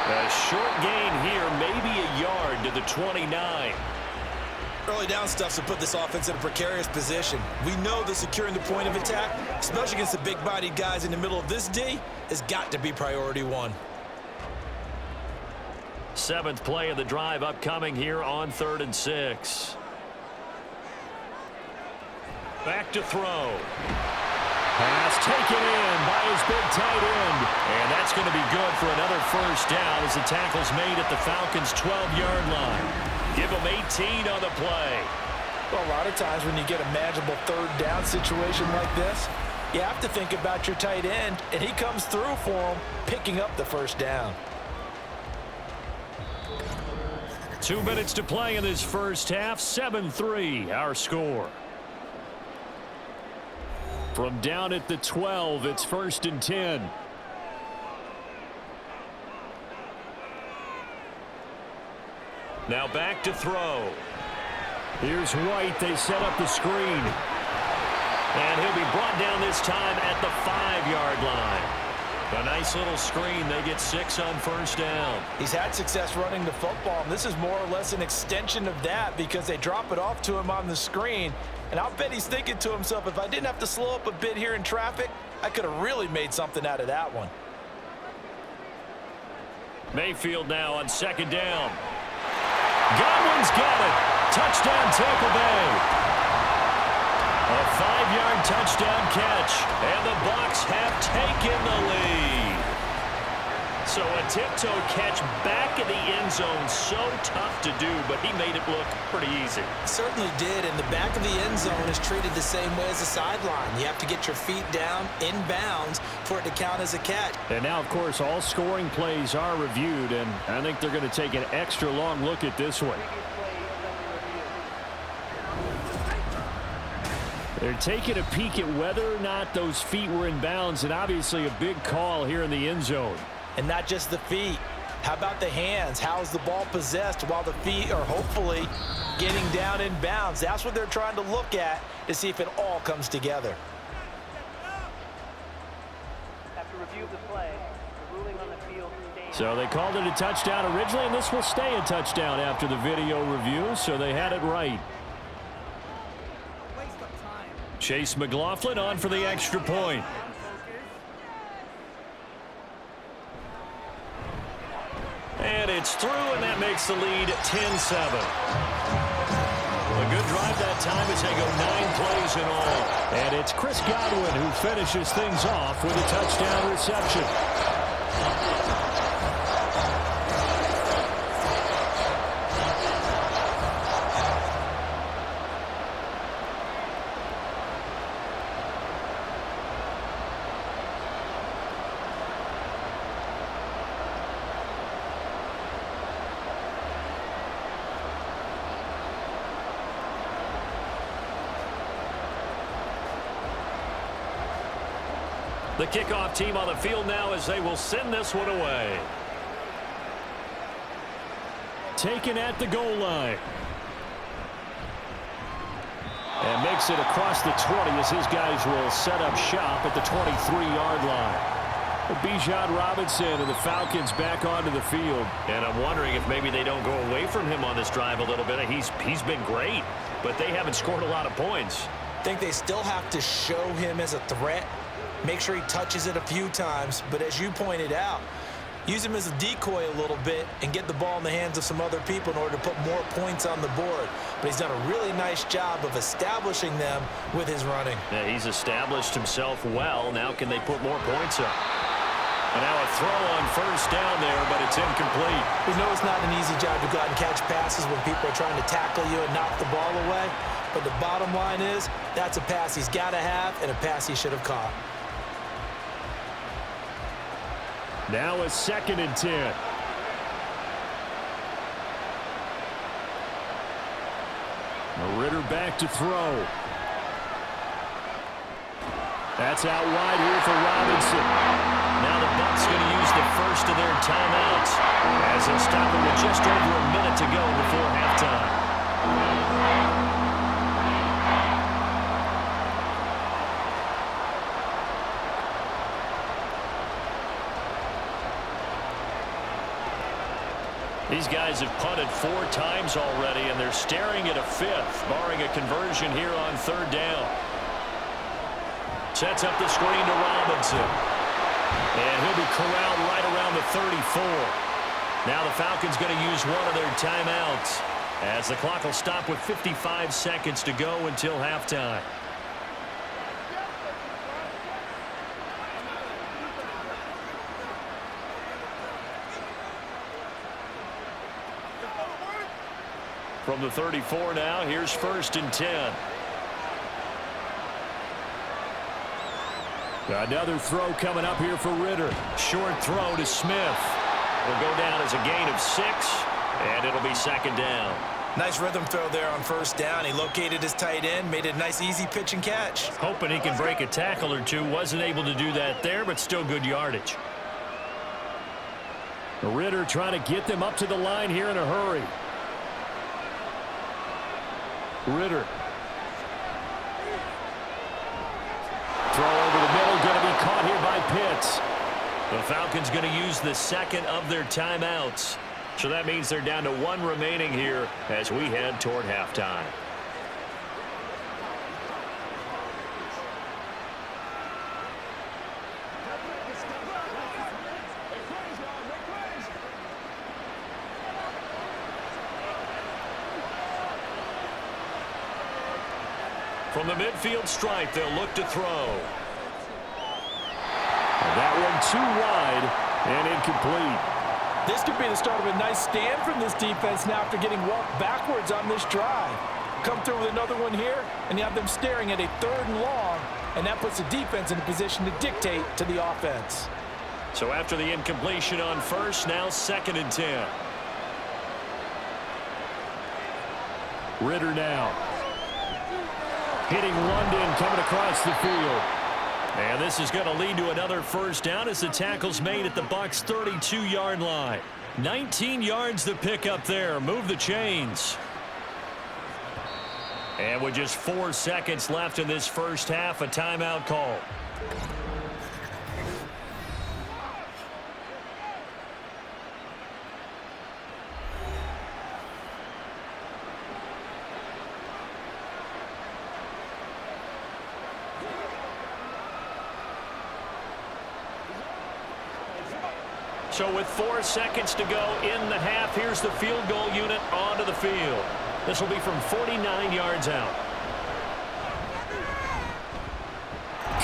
[SPEAKER 2] A short gain here, maybe a yard to the 29.
[SPEAKER 3] Early down stuffs will put this offense in a precarious position. We know that securing the point of attack, especially against the big-bodied guys in the middle of this D, has got to be priority 1.
[SPEAKER 2] 7th play of the drive upcoming here on 3rd and 6. Back to throw.
[SPEAKER 4] Pass taken in by his big tight end.
[SPEAKER 2] And that's going to be good for another first down as the tackle's made at the Falcons' 12-yard line. Give him 18 on the play.
[SPEAKER 3] Well, a lot of times when you get a manageable 3rd down situation like this, you have to think about your tight end, and he comes through for him, picking up the first down.
[SPEAKER 4] 2 minutes to play in this first half. 7-3, our score. From down at the 12, it's 1st and 10.
[SPEAKER 2] Now back to throw.
[SPEAKER 4] Here's White. They set up the screen.
[SPEAKER 2] And he'll be brought down this time at the 5-yard line. A nice little screen. They get 6 on first down.
[SPEAKER 3] He's had success running the football, and this is more or less an extension of that because they drop it off to him on the screen. And I'll bet he's thinking to himself, if I didn't have to slow up a bit here in traffic, I could have really made something out of that one.
[SPEAKER 2] Mayfield now on 2nd down.
[SPEAKER 4] Godwin's got it. Touchdown, Tampa Bay.
[SPEAKER 2] A 5-yard touchdown catch, and the Bucs have taken the lead. So a tiptoe catch back in the end zone, so tough to do, but he made it look pretty easy.
[SPEAKER 3] Certainly did, and the back of the end zone is treated the same way as the sideline. You have to get your feet down in bounds for it to count as a catch.
[SPEAKER 4] And now, of course, all scoring plays are reviewed, and I think they're going to take an extra long look at this one. They're taking a peek at whether or not those feet were in bounds, and obviously a big call here in the end zone.
[SPEAKER 3] And not just the feet. How about the hands? How is the ball possessed while the feet are hopefully getting down in bounds? That's what they're trying to look at to see if it all comes together.
[SPEAKER 6] After review of the play, the ruling on the field stands.
[SPEAKER 4] So they called it a touchdown originally, and this will stay a touchdown after the video review, so they had it right. Chase McLaughlin on for the extra point.
[SPEAKER 2] it's through, and that makes the lead 10-7. A good drive that time as they go 9 plays in all.
[SPEAKER 4] And it's Chris Godwin who finishes things off with a touchdown reception.
[SPEAKER 2] The kickoff team on the field now as they will send this one away.
[SPEAKER 4] Taken at the goal line. And makes it across the 20 as his guys will set up shop at the 23-yard line. Bijan Robinson and the Falcons back onto the field.
[SPEAKER 2] And I'm wondering if maybe they don't go away from him on this drive a little bit. He's been great, but they haven't scored a lot of points.
[SPEAKER 3] I think they still have to show him as a threat. Make sure he touches it a few times, but as you pointed out, use him as a decoy a little bit and get the ball in the hands of some other people in order to put more points on the board. But he's done a really nice job of establishing them with his running.
[SPEAKER 2] Yeah, he's established himself well. Now can they put more points up? And now a throw on first down there, but it's incomplete.
[SPEAKER 3] We know it's not an easy job to go out and catch passes when people are trying to tackle you and knock the ball away. But the bottom line is that's a pass he's got to have and a pass he should have caught.
[SPEAKER 4] Now a 2nd and 10. Ritter back to throw. That's out wide here for Robinson.
[SPEAKER 2] Now the Bucs going to use the first of their timeouts as they'll stop it with just over a minute to go before halftime. These guys have punted 4 times already, and they're staring at a 5th, barring a conversion here on 3rd down. Sets up the screen to Robinson. And he'll be corralled right around the 34. Now the Falcons going to use one of their timeouts as the clock will stop with 55 seconds to go until halftime. From the 34 now, here's 1st and 10.
[SPEAKER 4] Another throw coming up here for Ritter.
[SPEAKER 2] Short throw to Smith. Will go down as a gain of 6, and it'll be 2nd down.
[SPEAKER 3] Nice rhythm throw there on 1st down. He located his tight end, made it a nice easy pitch and catch.
[SPEAKER 2] Hoping he can break a tackle or two. Wasn't able to do that there, but still good yardage.
[SPEAKER 4] Ritter trying to get them up to the line here in a hurry. Ritter. Throw over the middle, going to be caught here by Pitts.
[SPEAKER 2] The Falcons going to use the 2nd of their timeouts. So that means they're down to 1 remaining here as we head toward halftime. From the midfield stripe, they'll look to throw.
[SPEAKER 4] That one too wide and incomplete.
[SPEAKER 5] This could be the start of a nice stand from this defense now after getting walked backwards on this drive. Come through with another one here, and you have them staring at a 3rd and long, and that puts the defense in a position to dictate to the offense.
[SPEAKER 2] So after the incompletion on 1st, now 2nd and 10.
[SPEAKER 4] Ritter now. Hitting London coming across the field.
[SPEAKER 2] And this is going to lead to another 1st down as the tackle's made at the Bucs' 32-yard line. 19 yards to pick up there. Move the chains. And with just 4 seconds left in this 1st half, a timeout call. So with 4 seconds to go in the half, here's the field goal unit onto the field. This will be from 49 yards out.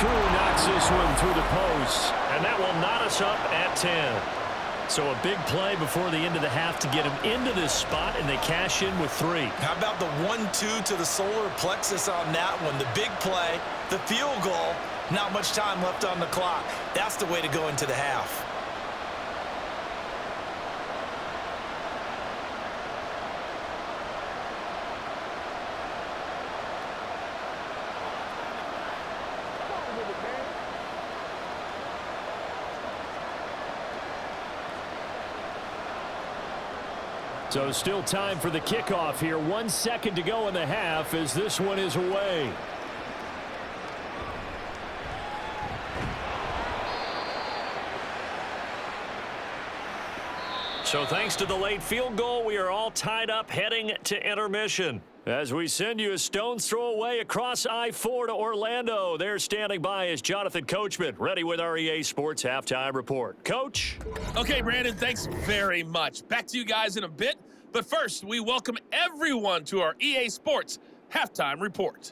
[SPEAKER 4] Crew knocks this one through the post.
[SPEAKER 2] And that will knot us up at 10.
[SPEAKER 4] So a big play before the end of the half to get him into this spot, and they cash in with 3.
[SPEAKER 3] How about the 1-2 to the solar plexus on that one? The big play, the field goal, not much time left on the clock. That's the way to go into the half.
[SPEAKER 4] So still time for the kickoff here. 1 second to go in the half as this one is away.
[SPEAKER 2] So thanks to the late field goal, we are all tied up heading to intermission. As we send you a stone's throw away across I-4 to Orlando. There standing by is Jonathan Coachman, ready with our EA Sports Halftime Report. Coach?
[SPEAKER 7] Okay, Brandon, thanks very much. Back to you guys in a bit. But first, we welcome everyone to our EA Sports Halftime Report.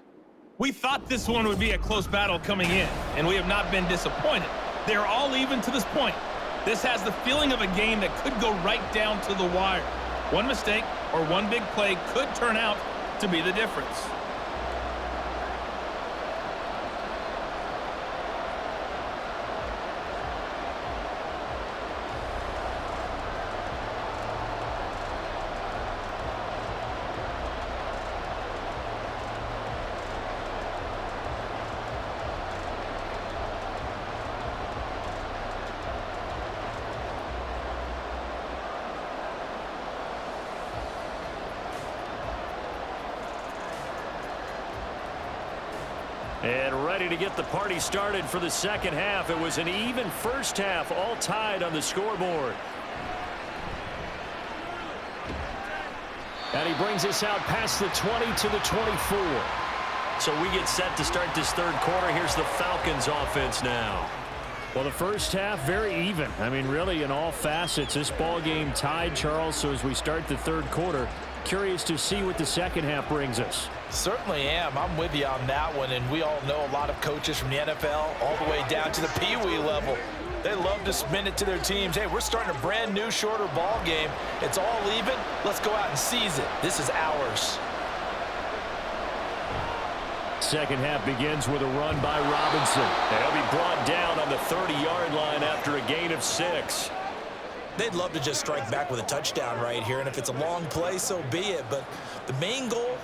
[SPEAKER 7] We thought this one would be a close battle coming in, and we have not been disappointed. They're all even to this point. This has the feeling of a game that could go right down to the wire. One mistake or one big play could turn out to be the difference.
[SPEAKER 2] And ready to get the party started for the second half. It was an even first half, all tied on the scoreboard.
[SPEAKER 4] And he brings us out past the 20 to the 24.
[SPEAKER 2] So we get set to start this third quarter. Here's the Falcons offense now.
[SPEAKER 4] Well, the first half, very even. I mean, really, in all facets, this ball game tied, Charles. So as we start the third quarter, curious to see what the second half brings us.
[SPEAKER 3] Certainly am. I'm with you on that one, and we all know a lot of coaches from the NFL all the way down to the Pee-wee level. They love to spin it to their teams. Hey, we're starting a brand new, shorter ball game. It's all even. Let's go out and seize it. This is ours.
[SPEAKER 4] Second half begins with a run by Robinson.
[SPEAKER 2] And he'll be brought down on the 30-yard line after a gain of 6.
[SPEAKER 3] They'd love to just strike back with a touchdown right here, and if it's a long play, so be it. But the main goal,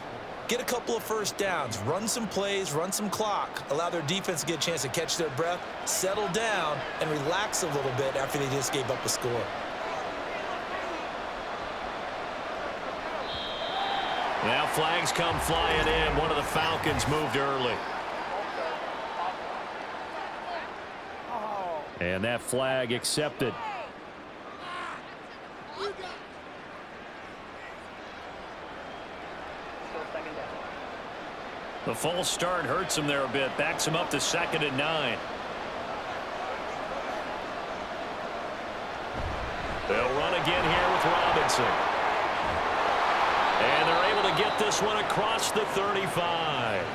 [SPEAKER 3] get a couple of first downs, run some plays, run some clock, allow their defense to get a chance to catch their breath, settle down, and relax a little bit after they just gave up a score.
[SPEAKER 2] Now flags come flying in. One of the Falcons moved early.
[SPEAKER 4] And that flag accepted.
[SPEAKER 2] The false start hurts him there a bit. Backs him up to 2nd and 9. They'll run again here with Robinson. And they're able to get this one across the 35.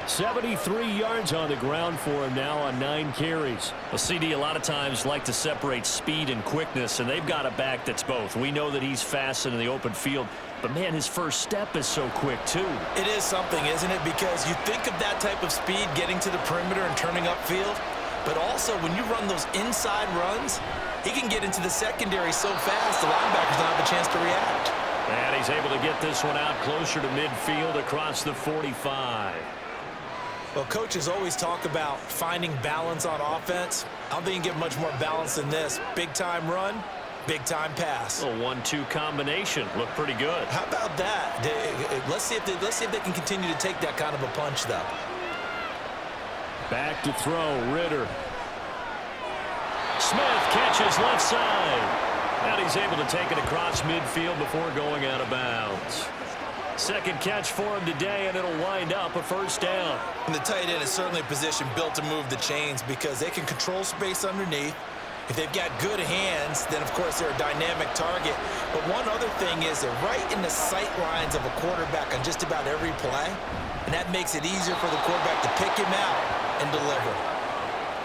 [SPEAKER 4] 73 yards on the ground for him now on 9 carries.
[SPEAKER 2] Well, CD a lot of times like to separate speed and quickness, and they've got a back that's both. We know that he's fast in the open field, but, man, his first step is so quick, too.
[SPEAKER 3] It is something, isn't it? Because you think of that type of speed getting to the perimeter and turning upfield, but also when you run those inside runs, he can get into the secondary so fast the linebackers don't have a chance to react.
[SPEAKER 2] And he's able to get this one out closer to midfield across the 45.
[SPEAKER 3] Well, coaches always talk about finding balance on offense. I don't think you can get much more balance than this. Big-time run, big-time pass.
[SPEAKER 2] A 1-2 combination. Looked pretty good.
[SPEAKER 3] How about that? Let's see if they can continue to take that kind of a punch, though.
[SPEAKER 4] Back to throw, Ritter.
[SPEAKER 2] Smith catches left side. And he's able to take it across midfield before going out of bounds. Second catch for him today, and it'll wind up a first down.
[SPEAKER 3] And the tight end is certainly a position built to move the chains because they can control space underneath. If they've got good hands, then, of course, they're a dynamic target. But one other thing is they're right in the sight lines of a quarterback on just about every play, and that makes it easier for the quarterback to pick him out and deliver.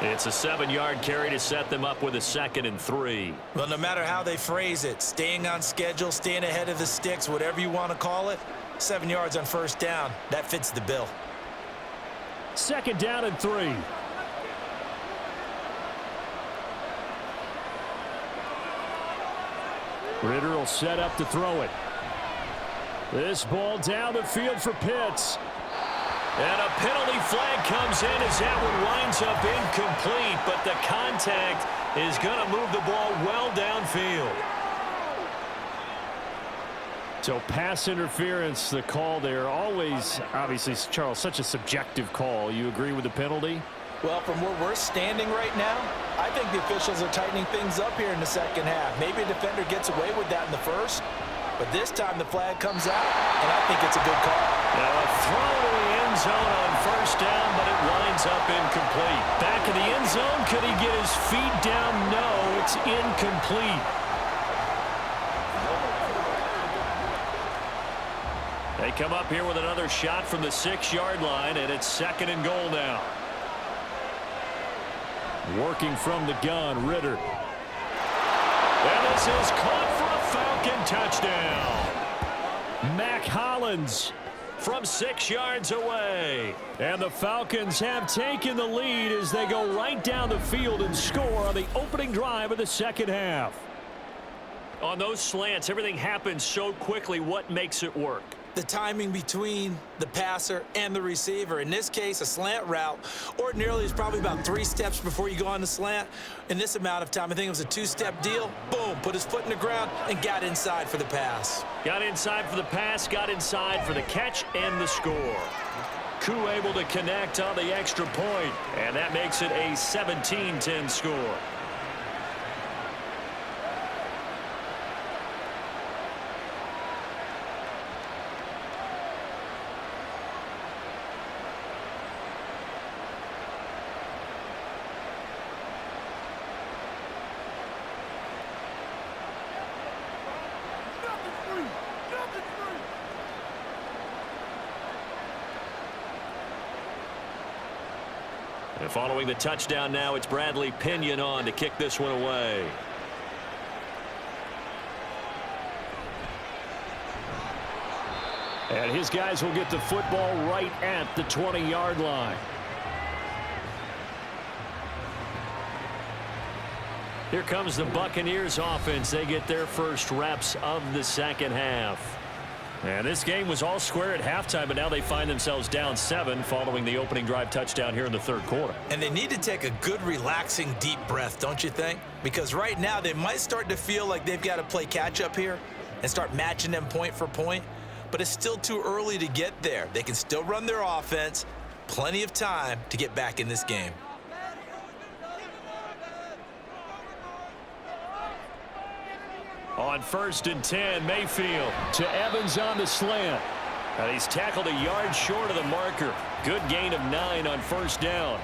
[SPEAKER 2] It's a 7-yard carry to set them up with a 2nd and 3.
[SPEAKER 3] Well, no matter how they phrase it, staying on schedule, staying ahead of the sticks, whatever you want to call it, 7 yards on first down, that fits the bill.
[SPEAKER 4] 2nd down and 3. Ritter will set up to throw it. This ball down the field for Pitts.
[SPEAKER 2] And a penalty flag comes in as that one winds up incomplete, but the contact is going to move the ball well downfield.
[SPEAKER 4] So pass interference, the call there. Always, obviously, Charles, such a subjective call. You agree with the penalty?
[SPEAKER 3] Well, from where we're standing right now, I think the officials are tightening things up here in the second half. Maybe a defender gets away with that in the first, but this time the flag comes out, and I think it's a good call.
[SPEAKER 2] Now a throw to the end zone on first down, but it winds up incomplete. Back in the end zone, could he get his feet down? No, it's incomplete. They come up here with another shot from the 6-yard line, and it's 2nd and goal now.
[SPEAKER 4] Working from the gun, Ritter.
[SPEAKER 2] And this is caught for a Falcon touchdown.
[SPEAKER 4] Mac Hollins
[SPEAKER 2] from 6 yards away.
[SPEAKER 4] And the Falcons have taken the lead as they go right down the field and score on the opening drive of the second half.
[SPEAKER 2] On those slants, everything happens so quickly. What makes it work?
[SPEAKER 3] The timing between the passer and the receiver. In this case, a slant route ordinarily is probably about 3 steps before you go on the slant. In this amount of time, I think it was a 2-step deal. Boom, put his foot in the ground and got inside for the pass.
[SPEAKER 2] Got inside for the pass, got inside for the catch and the score. Koo able to connect on the extra point, and that makes it a 17-10 score. And following the touchdown now, it's Bradley Pinion on to kick this one away.
[SPEAKER 4] And his guys will get the football right at the 20-yard line.
[SPEAKER 2] Here comes the Buccaneers offense. They get their first reps of the second half. And this game was all square at halftime, but now they find themselves down 7 following the opening drive touchdown here in the third quarter.
[SPEAKER 3] And they need to take a good, relaxing, deep breath, don't you think? Because right now they might start to feel like they've got to play catch-up here and start matching them point for point. But it's still too early to get there. They can still run their offense. Plenty of time to get back in this game.
[SPEAKER 2] On 1st and 10, Mayfield
[SPEAKER 4] to Evans on the slant.
[SPEAKER 2] And he's tackled a yard short of the marker. Good gain of 9 on first down.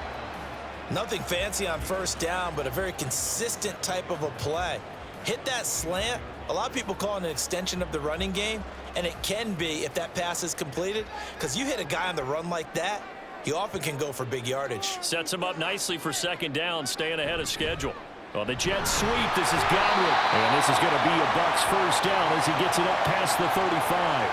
[SPEAKER 3] Nothing fancy on first down, but a very consistent type of a play. Hit that slant. A lot of people call it an extension of the running game, and it can be if that pass is completed, because you hit a guy on the run like that, he often can go for big yardage.
[SPEAKER 2] Sets him up nicely for second down, staying ahead of schedule. Well, the jet sweep, this is Godwin.
[SPEAKER 4] And this is going to be a Bucs first down as he gets it up past the 35.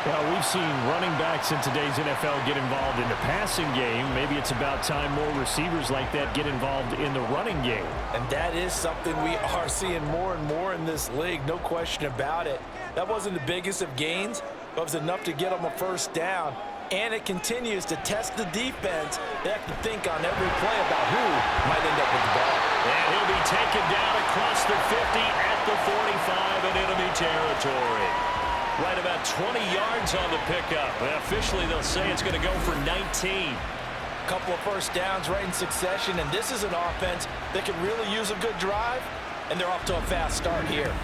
[SPEAKER 4] Well, we've seen running backs in today's NFL get involved in the passing game. Maybe it's about time more receivers like that get involved in the running game.
[SPEAKER 5] And that is something we are seeing more and more in this league, no question about it. That wasn't the biggest of gains, but it was enough to get them a first down. And it continues to test the defense. They have to think on every play about who might end up with the ball.
[SPEAKER 2] And he'll be taken down across the 50 at the 45 in enemy territory. Right about 20 yards on the pickup. And officially, they'll say it's going to go for 19.
[SPEAKER 3] Couple of first downs right in succession, and this is an offense that can really use a good drive, and they're off to a fast start here.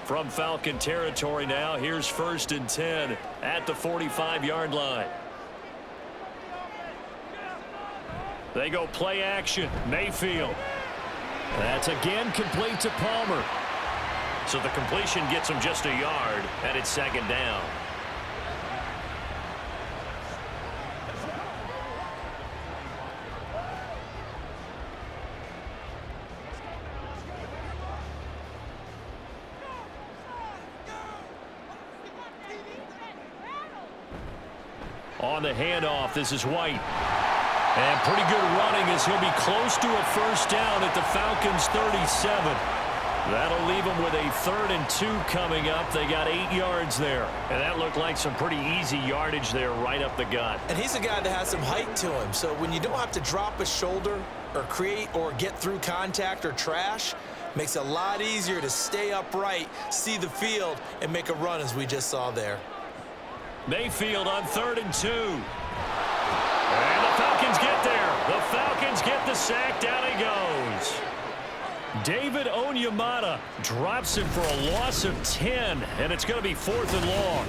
[SPEAKER 2] From Falcon territory now, here's 1st and 10 at the 45-yard line.
[SPEAKER 4] They go play action. Mayfield. That's again complete to Palmer.
[SPEAKER 2] So the completion gets him just a yard, and it's second down.
[SPEAKER 4] On the handoff, this is White. And pretty good running as he'll be close to a first down at the Falcons' 37. That'll leave them with a 3rd and 2 coming up. They got 8 yards there. And that looked like some pretty easy yardage there right up the gut.
[SPEAKER 3] And he's a guy that has some height to him. So when you don't have to drop a shoulder or create or get through contact or trash, makes it a lot easier to stay upright, see the field, and make a run as we just saw there.
[SPEAKER 4] Mayfield on 3rd and 2. And the Falcons get there. The Falcons get the sack. Down he goes. David Onyemata drops him for a loss of 10, and it's going to be 4th and long.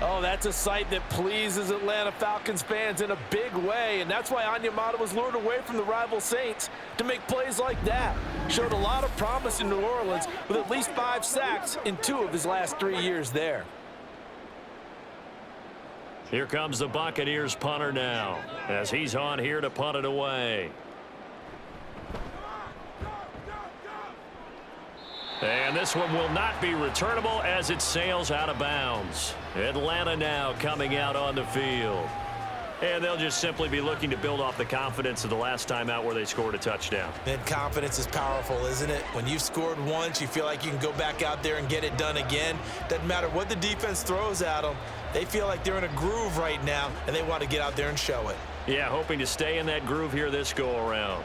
[SPEAKER 5] Oh, that's a sight that pleases Atlanta Falcons fans in a big way, and that's why Onyemata was lured away from the rival Saints to make plays like that. Showed a lot of promise in New Orleans with at least 5 sacks in 2 of his last 3 years there.
[SPEAKER 2] Here comes the Buccaneers punter now, as he's on here to punt it away. And this one will not be returnable as it sails out of bounds. Atlanta now coming out on the field. And they'll just simply be looking to build off the confidence of the last time out where they scored a touchdown.
[SPEAKER 3] And confidence is powerful, isn't it? When you've scored once, you feel like you can go back out there and get it done again. Doesn't matter what the defense throws at them. They feel like they're in a groove right now, and they want to get out there and show it.
[SPEAKER 2] Yeah, hoping to stay in that groove here this go-around.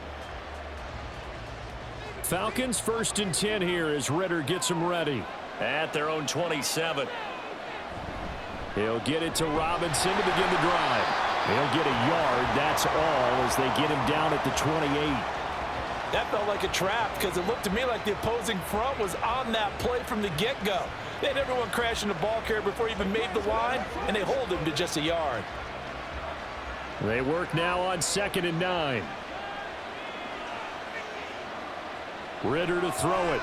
[SPEAKER 4] Falcons 1st and 10 here as Ritter gets them ready.
[SPEAKER 2] At their own 27.
[SPEAKER 4] He'll get it to Robinson to begin the drive. He'll get a yard, that's all, as they get him down at the 28.
[SPEAKER 5] That felt like a trap because it looked to me like the opposing front was on that play from the get-go. They had everyone crashing the ball carrier before he even made the line, and they hold him to just a yard.
[SPEAKER 4] They work now on 2nd and 9. Ritter to throw it.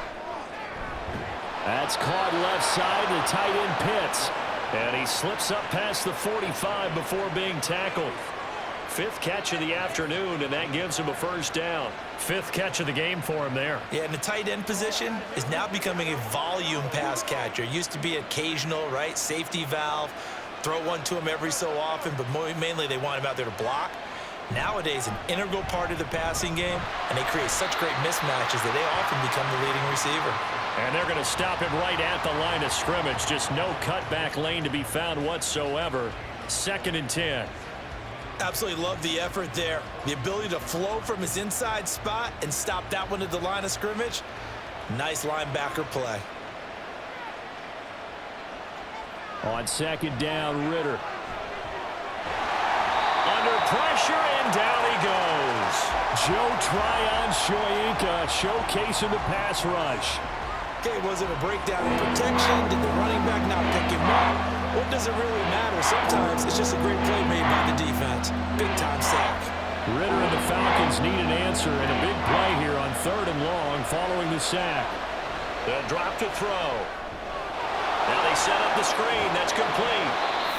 [SPEAKER 4] That's caught left side, the tight end Pitts. And he slips up past the 45 before being tackled.
[SPEAKER 2] 5th catch of the afternoon, and that gives him a first down.
[SPEAKER 4] 5th catch of the game for him there.
[SPEAKER 3] Yeah, and the tight end position is now becoming a volume pass catcher. Used to be occasional, right? Safety valve. Throw one to him every so often, but mainly they want him out there to block. Nowadays, an integral part of the passing game, and they create such great mismatches that they often become the leading receiver.
[SPEAKER 4] And they're going to stop him right at the line of scrimmage. Just no cutback lane to be found whatsoever. 2nd and 10.
[SPEAKER 3] Absolutely love the effort there. The ability to flow from his inside spot and stop that one at the line of scrimmage. Nice linebacker play.
[SPEAKER 4] On 2nd down, Ritter. Under pressure, and down he goes. Joe Tryon-Shoyinka showcasing the pass rush.
[SPEAKER 3] Okay, was it a breakdown in protection? Did the running back not pick him up? What does it really matter? Sometimes it's just a great play made by the defense. Big-time sack.
[SPEAKER 4] Ritter and the Falcons need an answer, and a big play here on 3rd and long following the sack.
[SPEAKER 2] The drop to throw. Now they set up the screen. That's complete.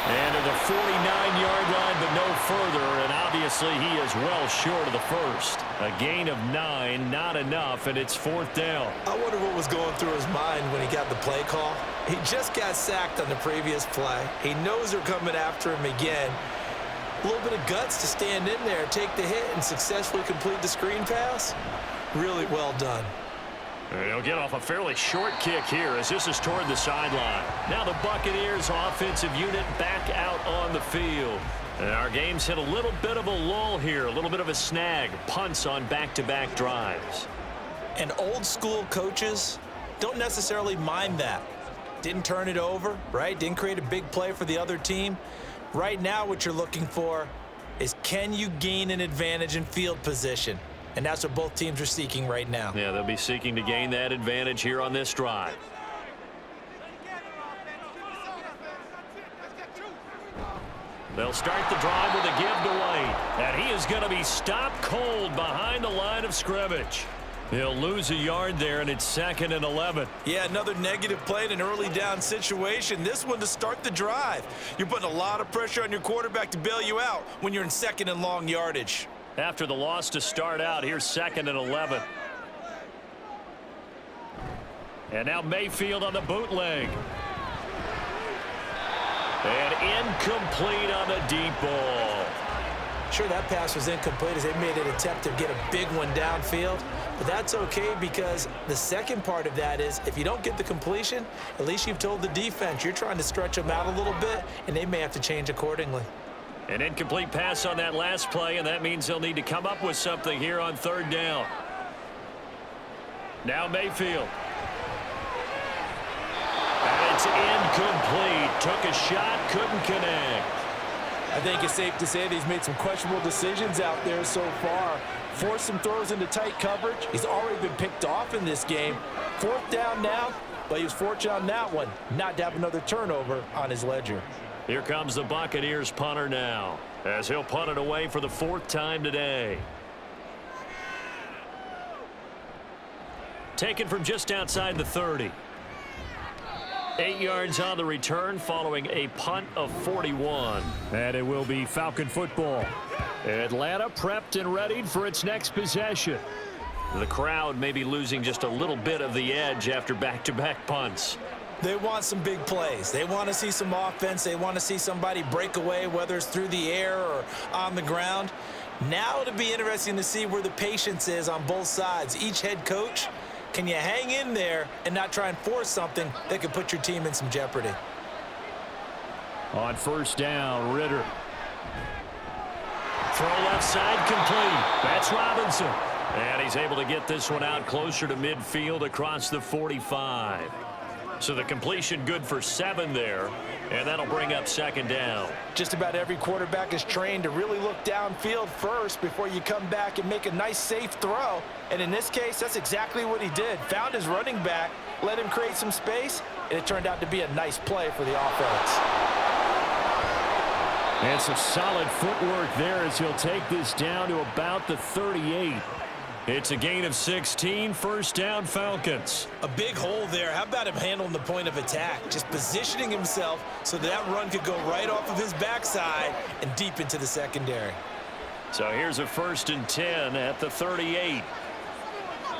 [SPEAKER 4] And to the 49-yard line, but no further, and obviously he is well short of the first. A gain of 9, not enough, and it's 4th down.
[SPEAKER 3] I wonder what was going through his mind when he got the play call. He just got sacked on the previous play. He knows they're coming after him again. A little bit of guts to stand in there, take the hit, and successfully complete the screen pass. Really well done.
[SPEAKER 2] He'll get off a fairly short kick here as this is toward the sideline. Now the Buccaneers offensive unit back out on the field. And our game's hit a little bit of a lull here, a little bit of a snag. Punts on back-to-back drives.
[SPEAKER 3] And old school coaches don't necessarily mind that. Didn't turn it over, right? Didn't create a big play for the other team. Right now what you're looking for is, can you gain an advantage in field position? And that's what both teams are seeking right now.
[SPEAKER 2] Yeah, they'll be seeking to gain that advantage here on this drive. They'll start the drive with a give to White. And he is going to be stopped cold behind the line of scrimmage. He'll lose a yard there, and it's 2nd and 11.
[SPEAKER 3] Yeah, another negative play in an early down situation. This one to start the drive. You're putting a lot of pressure on your quarterback to bail you out when you're in 2nd and long yardage.
[SPEAKER 2] After the loss to start out, here's 2nd and 11. And now Mayfield on the bootleg. And incomplete on the deep ball.
[SPEAKER 3] Sure, that pass was incomplete as they made an attempt to get a big one downfield. But that's okay because the second part of that is if you don't get the completion, at least you've told the defense you're trying to stretch them out a little bit, and they may have to change accordingly.
[SPEAKER 2] An incomplete pass on that last play, and that means they'll need to come up with something here on 3rd down. Now Mayfield. And it's incomplete. Took a shot, couldn't connect.
[SPEAKER 5] I think it's safe to say that he's made some questionable decisions out there so far. Forced some throws into tight coverage. He's already been picked off in this game. 4th down now, but he was fortunate on that one not to have another turnover on his ledger.
[SPEAKER 2] Here comes the Buccaneers punter now, as he'll punt it away for the 4th time today. Taken from just outside the 30. 8 yards on the return following a punt of 41.
[SPEAKER 4] And it will be Falcon football.
[SPEAKER 2] Atlanta prepped and readied for its next possession. The crowd may be losing just a little bit of the edge after back-to-back punts.
[SPEAKER 3] They want some big plays. They want to see some offense. They want to see somebody break away, whether it's through the air or on the ground. Now it'll be interesting to see where the patience is on both sides. Each head coach, can you hang in there and not try and force something that could put your team in some jeopardy?
[SPEAKER 4] On 1st down, Ritter.
[SPEAKER 2] Throw left side complete. That's Robinson. And he's able to get this one out closer to midfield across the 45. So the completion good for 7 there. And that'll bring up 2nd down.
[SPEAKER 3] Just about every quarterback is trained to really look downfield first before you come back and make a nice, safe throw. And in this case, that's exactly what he did. Found his running back, let him create some space, and it turned out to be a nice play for the offense.
[SPEAKER 4] And some solid footwork there as he'll take this down to about the 38.
[SPEAKER 2] It's a gain of 16, 1st down Falcons.
[SPEAKER 3] A big hole there. How about him handling the point of attack? Just positioning himself so that run could go right off of his backside and deep into the secondary.
[SPEAKER 2] So here's a 1st and 10 at the 38.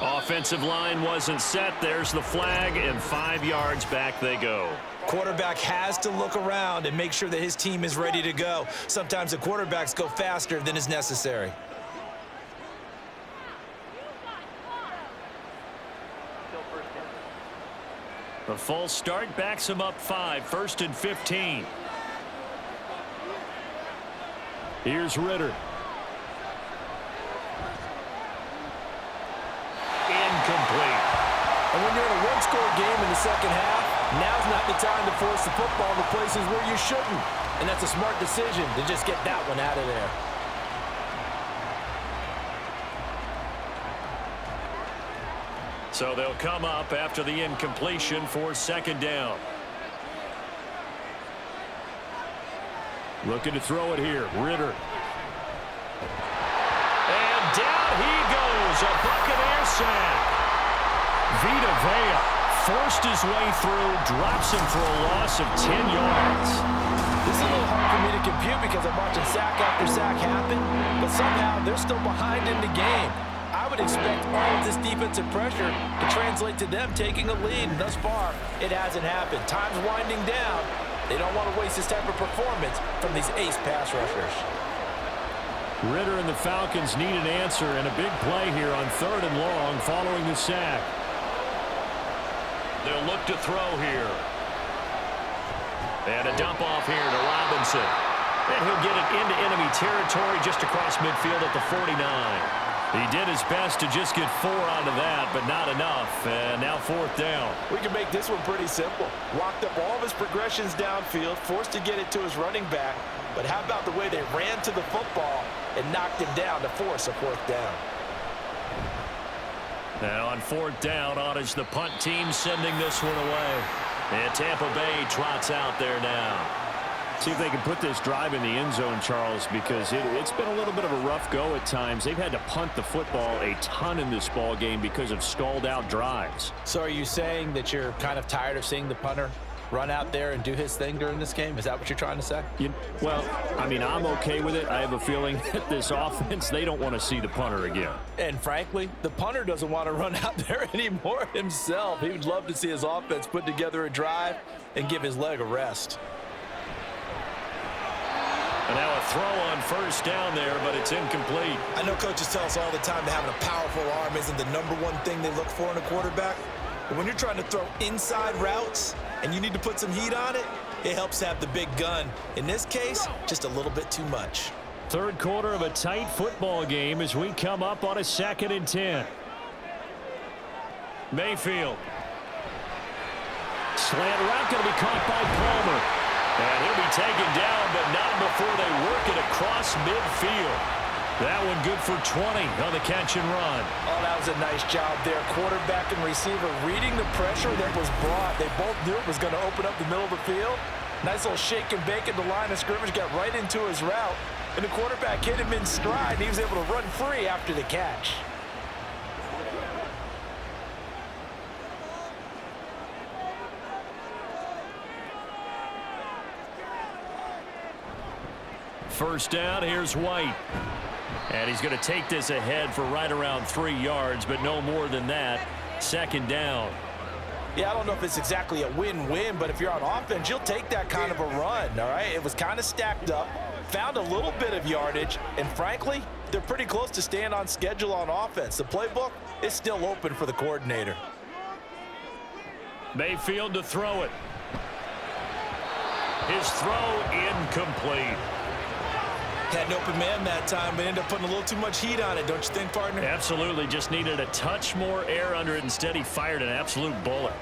[SPEAKER 2] Offensive line wasn't set. There's the flag, and 5 yards back they go.
[SPEAKER 3] Quarterback has to look around and make sure that his team is ready to go. Sometimes the quarterbacks go faster than is necessary.
[SPEAKER 2] The false start backs him up 5, 1st and 15.
[SPEAKER 4] Here's Ritter.
[SPEAKER 2] Incomplete.
[SPEAKER 5] And when you're in a one-score game in the second half, now's not the time to force the football to places where you shouldn't. And that's a smart decision to just get that one out of there.
[SPEAKER 2] So they'll come up after the incompletion for 2nd down.
[SPEAKER 4] Looking to throw it here. Ritter.
[SPEAKER 2] And down he goes. A Buccaneer sack. Vita Vea forced his way through, drops him for a loss of 10 yards.
[SPEAKER 5] This is a little hard for me to compute because I'm watching sack after sack happen, but somehow they're still behind in the game. I would expect all of this defensive pressure to translate to them taking a lead, and thus far, it hasn't happened. Time's winding down. They don't want to waste this type of performance from these ace pass rushers.
[SPEAKER 4] Ritter and the Falcons need an answer, and a big play here on 3rd and long following the sack.
[SPEAKER 2] They'll look to throw here. And a dump off here to Robinson. And he'll get it into enemy territory just across midfield at the 49. He did his best to just get 4 out of that, but not enough. And now 4th down.
[SPEAKER 5] We can make this one pretty simple. Walked up all of his progressions downfield, forced to get it to his running back. But how about the way they ran to the football and knocked him down to force a 4th down?
[SPEAKER 2] Now on 4th down, on is the punt team sending this one away. And Tampa Bay trots out there now.
[SPEAKER 4] See if they can put this drive in the end zone, Charles, because it's been a little bit of a rough go at times. They've had to punt the football a ton in this ball game because of stalled out drives.
[SPEAKER 3] So are you saying that you're kind of tired of seeing the punter run out there and do his thing during this game? Is that what you're trying to say?
[SPEAKER 4] Well, I mean, I'm okay with it. I have a feeling that this offense, they don't want to see the punter again.
[SPEAKER 3] And frankly, the punter doesn't want to run out there anymore himself. He would love to see his offense put together a drive and give his leg a rest.
[SPEAKER 2] And now a throw on first down there, but it's incomplete.
[SPEAKER 8] I know coaches tell us all the time that having a powerful arm isn't the #1 thing they look for in a quarterback. But when you're trying to throw inside routes and you need to put some heat on it, it helps have the big gun. In this case, just a little bit too much.
[SPEAKER 4] Third quarter of a tight football game as we come up on a 2nd and 10. Mayfield. Slant route going to be caught by Palmer. And he'll be taken down, but not before they work it across midfield. That one good for 20 on the catch and run.
[SPEAKER 3] Oh, that was a nice job there. Quarterback and receiver reading the pressure that was brought. They both knew it was going to open up the middle of the field. Nice little shake and bake at the line of scrimmage, got right into his route. And the quarterback hit him in stride, and he was able to run free after the catch.
[SPEAKER 4] First down, here's White. And he's going to take this ahead for right around 3 yards, but no more than that. 2nd down.
[SPEAKER 3] Yeah, I don't know if it's exactly a win-win, but if you're on offense, you'll take that kind of a run, all right? It was kind of stacked up, found a little bit of yardage, and frankly, they're pretty close to staying on schedule on offense. The playbook is still open for the coordinator.
[SPEAKER 4] Mayfield to throw it. His throw incomplete.
[SPEAKER 8] Had an open man that time, but ended up putting a little too much heat on it, don't you think, partner?
[SPEAKER 4] Absolutely. Just needed a touch more air under it. Instead, he fired an absolute bullet.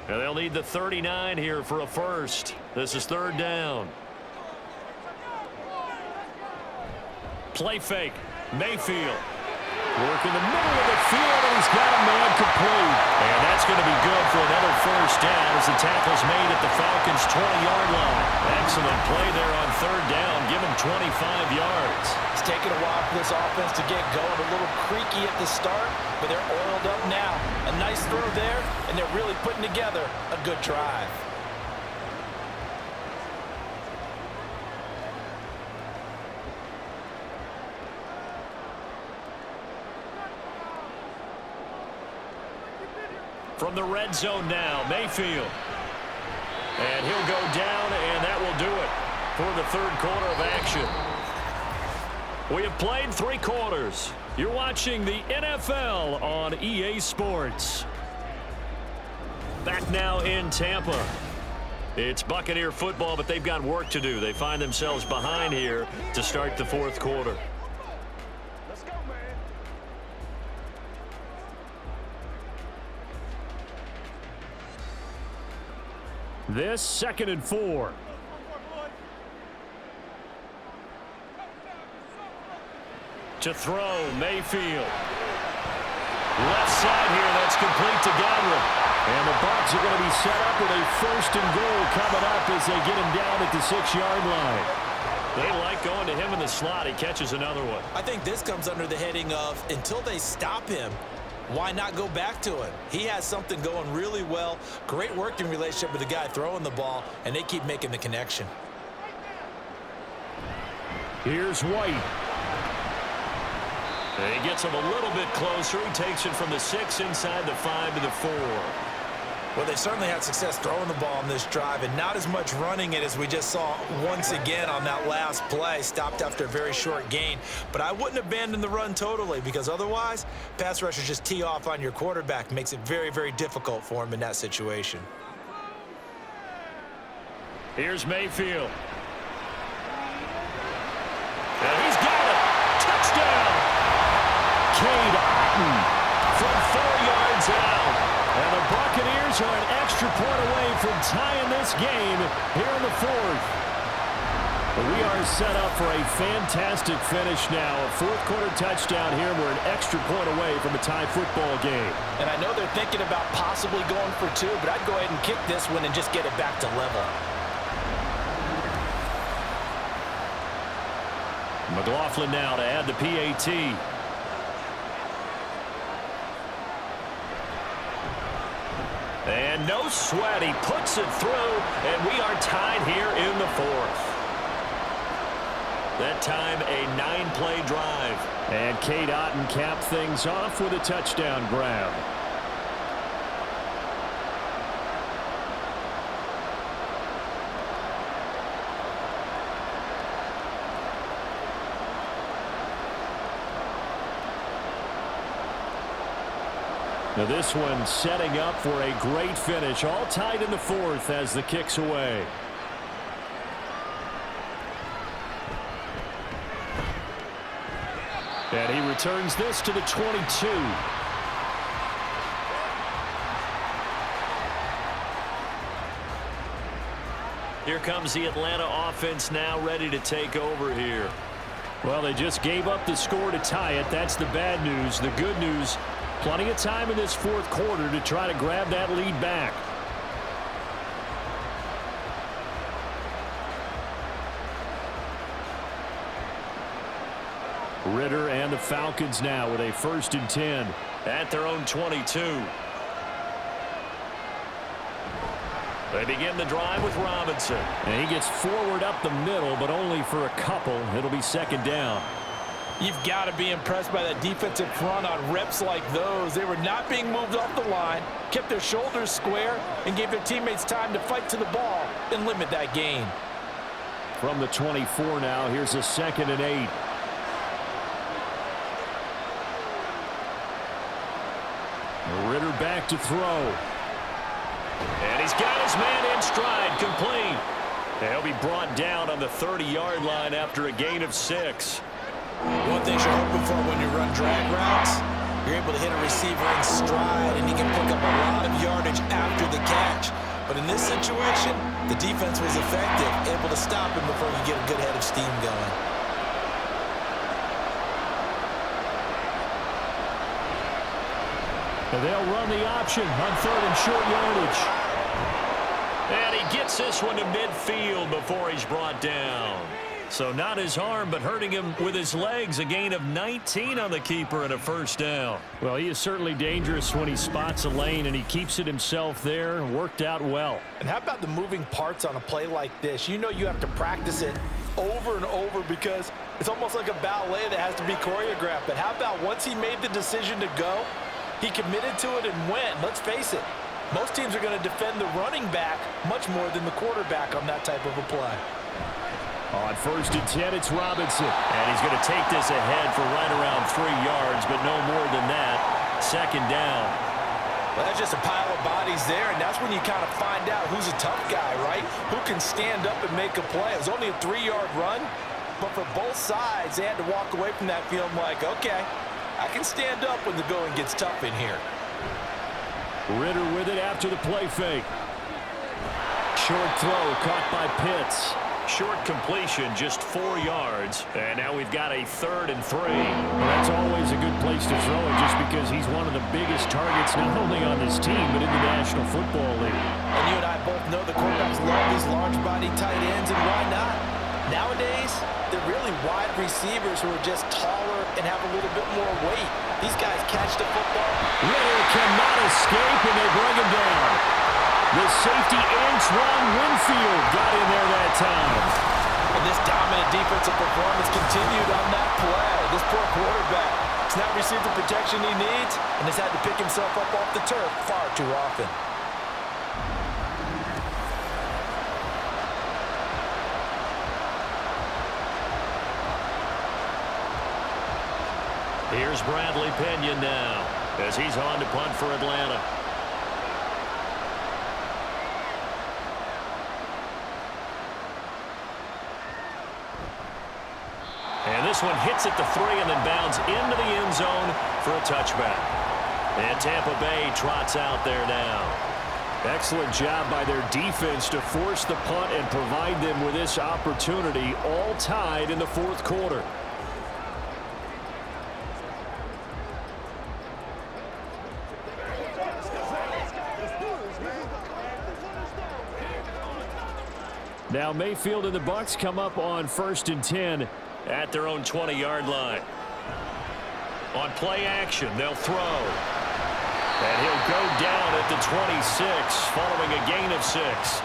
[SPEAKER 4] And they'll need the 39 here for a first. This is 3rd down. Play fake. Mayfield. Work in the middle of the field, and he's got a man complete. And that's going to be good for another first down as the tackle's made at the Falcons' 20-yard line. Excellent play there on 3rd down. Give him 25 yards.
[SPEAKER 3] It's taken a while for this offense to get going. A little creaky at the start, but they're oiled up now. A nice throw there, and they're really putting together a good drive.
[SPEAKER 4] From the red zone now, Mayfield. And he'll go down, and that will do it for the 3rd quarter of action. We have played 3 quarters. You're watching the NFL on EA Sports. Back now in Tampa. It's Buccaneer football, but they've got work to do. They find themselves behind here to start the 4th quarter. This 2nd and 4. To throw, Mayfield. Left side here, that's complete to Godwin. And the Bucs are going to be set up with a 1st and goal coming up as they get him down at the 6-yard line. They like going to him in the slot. He catches another one.
[SPEAKER 8] I think this comes under the heading of until they stop him, why not go back to him? He has something going really well. Great working relationship with the guy throwing the ball, and they keep making the connection.
[SPEAKER 4] Here's White. And he gets him a little bit closer. He takes it from the 6 inside the 5 to the 4.
[SPEAKER 8] Well, they certainly had success throwing the ball on this drive, and not as much running it as we just saw once again on that last play. Stopped after a very short gain. But I wouldn't abandon the run totally, because otherwise, pass rushers just tee off on your quarterback. Makes it very, very difficult for him in that situation.
[SPEAKER 4] Here's Mayfield. And he's got it. Touchdown. Cade Otton from 4 yards out. And the Buccaneers are an extra point away from tying this game here in the 4th. We are set up for a fantastic finish now. A fourth-quarter touchdown here. We're an extra point away from a tie football game.
[SPEAKER 3] And I know they're thinking about possibly going for 2, but I'd go ahead and kick this one and just get it back to level.
[SPEAKER 4] McLaughlin now to add the PAT.
[SPEAKER 2] And no sweat. He puts it through, and we are tied here in the fourth. That time, a 9-play drive.
[SPEAKER 4] And Cade Otton capped things off with a touchdown grab. Now this one setting up for a great finish. All tied in the fourth as the kick's away. And he returns this to the 22.
[SPEAKER 2] Here comes the Atlanta offense now ready to take over here.
[SPEAKER 4] Well, they just gave up the score to tie it. That's the bad news. The good news, plenty of time in this fourth quarter to try to grab that lead back. Ritter and the Falcons now with a 1st and 10.
[SPEAKER 2] At their own 22. They begin the drive with Robinson.
[SPEAKER 4] And he gets forward up the middle, but only for a couple. It'll be 2nd down.
[SPEAKER 3] You've got to be impressed by that defensive front on reps like those. They were not being moved off the line, kept their shoulders square, and gave their teammates time to fight to the ball and limit that gain.
[SPEAKER 4] From the 24 now, here's a 2nd and 8. Ritter back to throw.
[SPEAKER 2] And he's got his man in stride, complete. And he'll be brought down on the 30-yard line after a gain of 6.
[SPEAKER 8] One thing you're hoping for when you run drag routes, you're able to hit a receiver in stride, and he can pick up a lot of yardage after the catch. But in this situation, the defense was effective, able to stop him before you get a good head of steam going.
[SPEAKER 4] And they'll run the option on 3rd and short yardage.
[SPEAKER 2] And he gets this one to midfield before he's brought down. So not his arm, but hurting him with his legs. A gain of 19 on the keeper and a 1st down.
[SPEAKER 4] Well, he is certainly dangerous when he spots a lane, and he keeps it himself there. Worked out well.
[SPEAKER 3] And how about the moving parts on a play like this? You know you have to practice it over and over because it's almost like a ballet that has to be choreographed. But how about once he made the decision to go, he committed to it and went. Let's face it, most teams are going to defend the running back much more than the quarterback on that type of a play.
[SPEAKER 4] On 1st and 10, it's Robinson.
[SPEAKER 2] And he's going to take this ahead for right around 3 yards, but no more than that. 2nd down.
[SPEAKER 3] Well, that's just a pile of bodies there, and that's when you kind of find out who's a tough guy, right? Who can stand up and make a play. It was only a 3-yard run, but for both sides, they had to walk away from that feeling like, okay, I can stand up when the going gets tough in here.
[SPEAKER 4] Ritter with it after the play fake. Short throw caught by Pitts.
[SPEAKER 2] Short completion, just 4 yards. And now we've got a 3rd and 3.
[SPEAKER 4] Well, that's always a good place to throw it just because he's one of the biggest targets not only on this team but in the National Football League.
[SPEAKER 3] And you and I both know the quarterbacks love these large body tight ends, and why not? Nowadays, they're really wide receivers who are just taller and have a little bit more weight. These guys catch the football.
[SPEAKER 4] Ritter cannot escape, and they bring him down. The safety, Antoine Winfield, got in there that time.
[SPEAKER 3] And this dominant defensive performance continued on that play. This poor quarterback has not received the protection he needs and has had to pick himself up off the turf far too often.
[SPEAKER 2] Here's Bradley Pinion now as he's on to punt for Atlanta. And this one hits at the 3 and then bounds into the end zone for a touchback. And Tampa Bay trots out there now.
[SPEAKER 4] Excellent job by their defense to force the punt and provide them with this opportunity, all tied in the fourth quarter. Now Mayfield and the Bucs come up on 1st and 10
[SPEAKER 2] at their own 20-yard line. On play action, they'll throw. And he'll go down at the 26 following a gain of 6.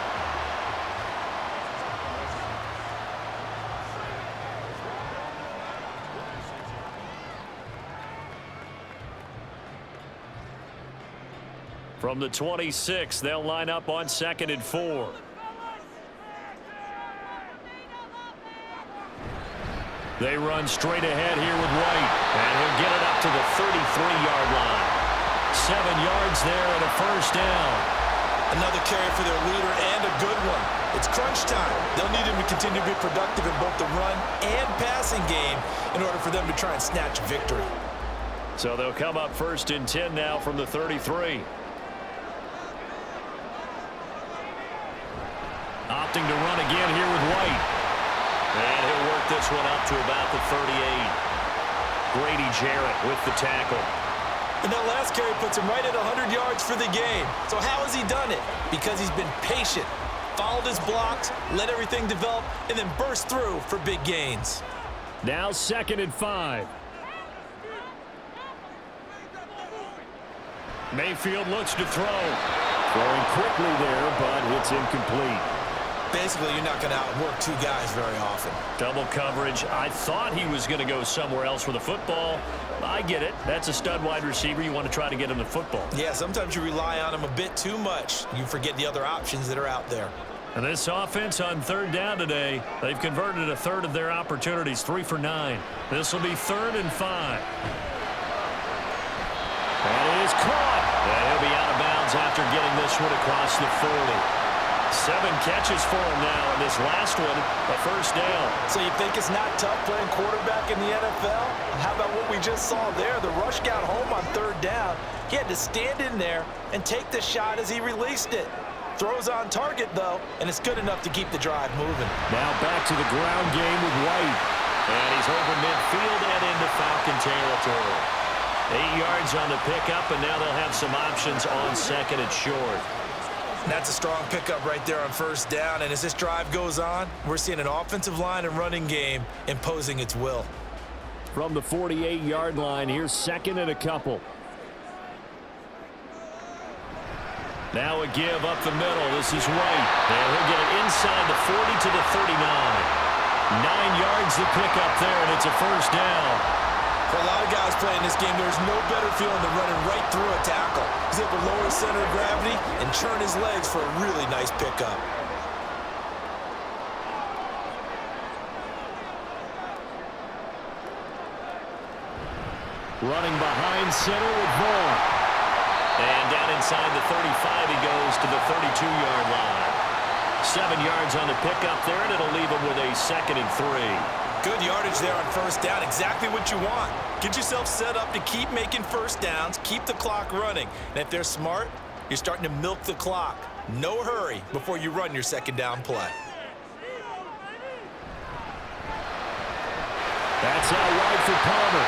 [SPEAKER 2] From the 26, they'll line up on 2nd and 4. They run straight ahead here with White, and he'll get it up to the 33-yard line. 7 yards there and a first down.
[SPEAKER 8] Another carry for their leader and a good one. It's crunch time. They'll need him to continue to be productive in both the run and passing game in order for them to try and snatch a victory.
[SPEAKER 2] So they'll come up 1st and 10 now from the 33. Opting to run again here with White. And he'll work this one up to about the 38. Grady Jarrett with the tackle.
[SPEAKER 8] And that last carry puts him right at 100 yards for the game. So how has he done it? Because he's been patient, followed his blocks, let everything develop, and then burst through for big gains.
[SPEAKER 4] Now 2nd and 5. Mayfield looks to throw. Throwing quickly there, but it's incomplete.
[SPEAKER 8] Basically, you're not going to outwork 2 guys very often.
[SPEAKER 2] Double coverage. I thought he was going to go somewhere else with the football. I get it. That's a stud wide receiver. You want to try to get him the football.
[SPEAKER 8] Yeah, sometimes you rely on him a bit too much. You forget the other options that are out there.
[SPEAKER 2] And this offense on 3rd down today, they've converted a third of their opportunities, 3 for 9. This will be 3rd and 5. And it is caught. And he'll be out of bounds after getting this one across the 40. 7 catches for him now, and this last one, a first down.
[SPEAKER 3] So you think it's not tough playing quarterback in the NFL? How about what we just saw there? The rush got home on 3rd down. He had to stand in there and take the shot as he released it. Throws on target, though, and it's good enough to keep the drive moving.
[SPEAKER 4] Now back to the ground game with White.
[SPEAKER 2] And he's over midfield and into Falcon territory. 8 yards on the pickup, and now they'll have some options on 2nd and short.
[SPEAKER 8] That's a strong pickup right there on 1st down. And as this drive goes on, we're seeing an offensive line and running game imposing its will.
[SPEAKER 4] From the 48-yard line, here's 2nd and a couple.
[SPEAKER 2] Now a give up the middle. This is White. And he'll get it inside the 40 to the 39. 9 yards to pick up there, and it's a first down.
[SPEAKER 8] For a lot of guys playing this game, there's no better feeling than running right through a tackle. He's able to lower his center of gravity and churn his legs for a really nice pickup.
[SPEAKER 4] Running behind center with Vaughn.
[SPEAKER 2] And down inside the 35, he goes to the 32-yard line. 7 yards on the pickup there, and it'll leave him with a 2nd and 3.
[SPEAKER 8] Good yardage there on 1st down, exactly what you want. Get yourself set up to keep making first downs, keep the clock running. And if they're smart, you're starting to milk the clock. No hurry before you run your 2nd down play.
[SPEAKER 4] That's out wide for Palmer.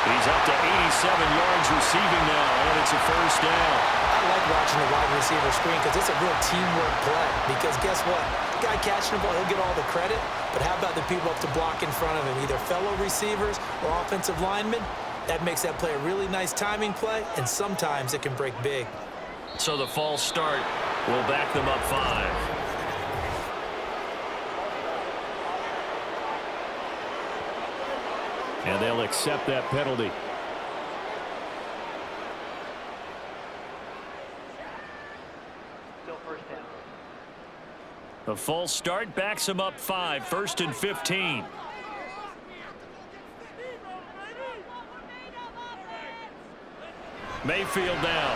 [SPEAKER 2] He's up to 87 yards receiving now, and it's a first down.
[SPEAKER 3] I like watching the wide receiver screen because it's a real teamwork play. Because guess what? The guy catching the ball, he'll get all the credit. But how about the people up to block in front of him, either fellow receivers or offensive linemen? That makes that play a really nice timing play, and sometimes it can break big.
[SPEAKER 2] So the false start will back them up 5.
[SPEAKER 4] And they'll accept that penalty.
[SPEAKER 6] Still first down.
[SPEAKER 2] The false start backs them up 5, 1st and 15. Mayfield now.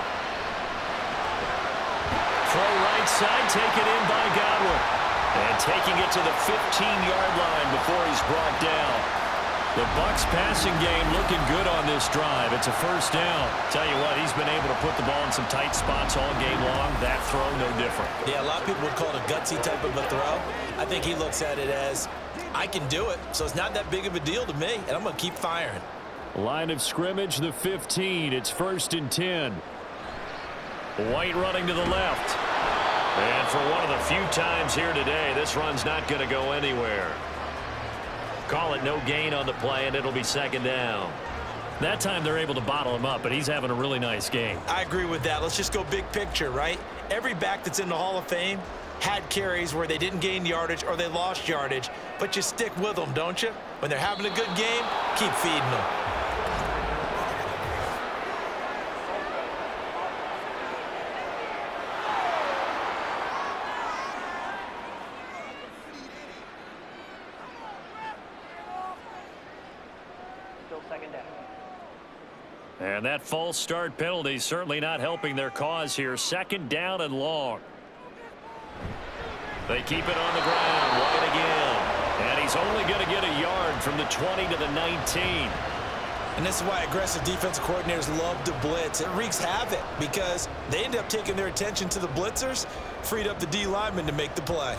[SPEAKER 2] Throw right side, taken in by Godwin. And taking it to the 15-yard line before he's brought down.
[SPEAKER 4] The Bucs passing game looking good on this drive. It's a first down. Tell you what, he's been able to put the ball in some tight spots all game long. That throw, no different.
[SPEAKER 8] Yeah, a lot of people would call it a gutsy type of a throw. I think he looks at it as, I can do it, so it's not that big of a deal to me, and I'm going to keep firing.
[SPEAKER 4] Line of scrimmage, the 15. It's 1st and 10. White running to the left. And for one of the few times here today, this run's not going to go anywhere. Call it no gain on the play, and it'll be 2nd down. That time they're able to bottle him up, but he's having a really nice game.
[SPEAKER 8] I agree with that. Let's just go big picture, right? Every back that's in the Hall of Fame had carries where they didn't gain yardage or they lost yardage, but you stick with them, don't you? When they're having a good game, keep feeding them.
[SPEAKER 4] And that false start penalty certainly not helping their cause here. 2nd down and long. They keep it on the ground. White again. And he's only going to get a yard from the 20 to the 19.
[SPEAKER 8] And this is why aggressive defensive coordinators love to blitz. It wreaks havoc because they end up taking their attention to the blitzers, freed up the D lineman to make the play.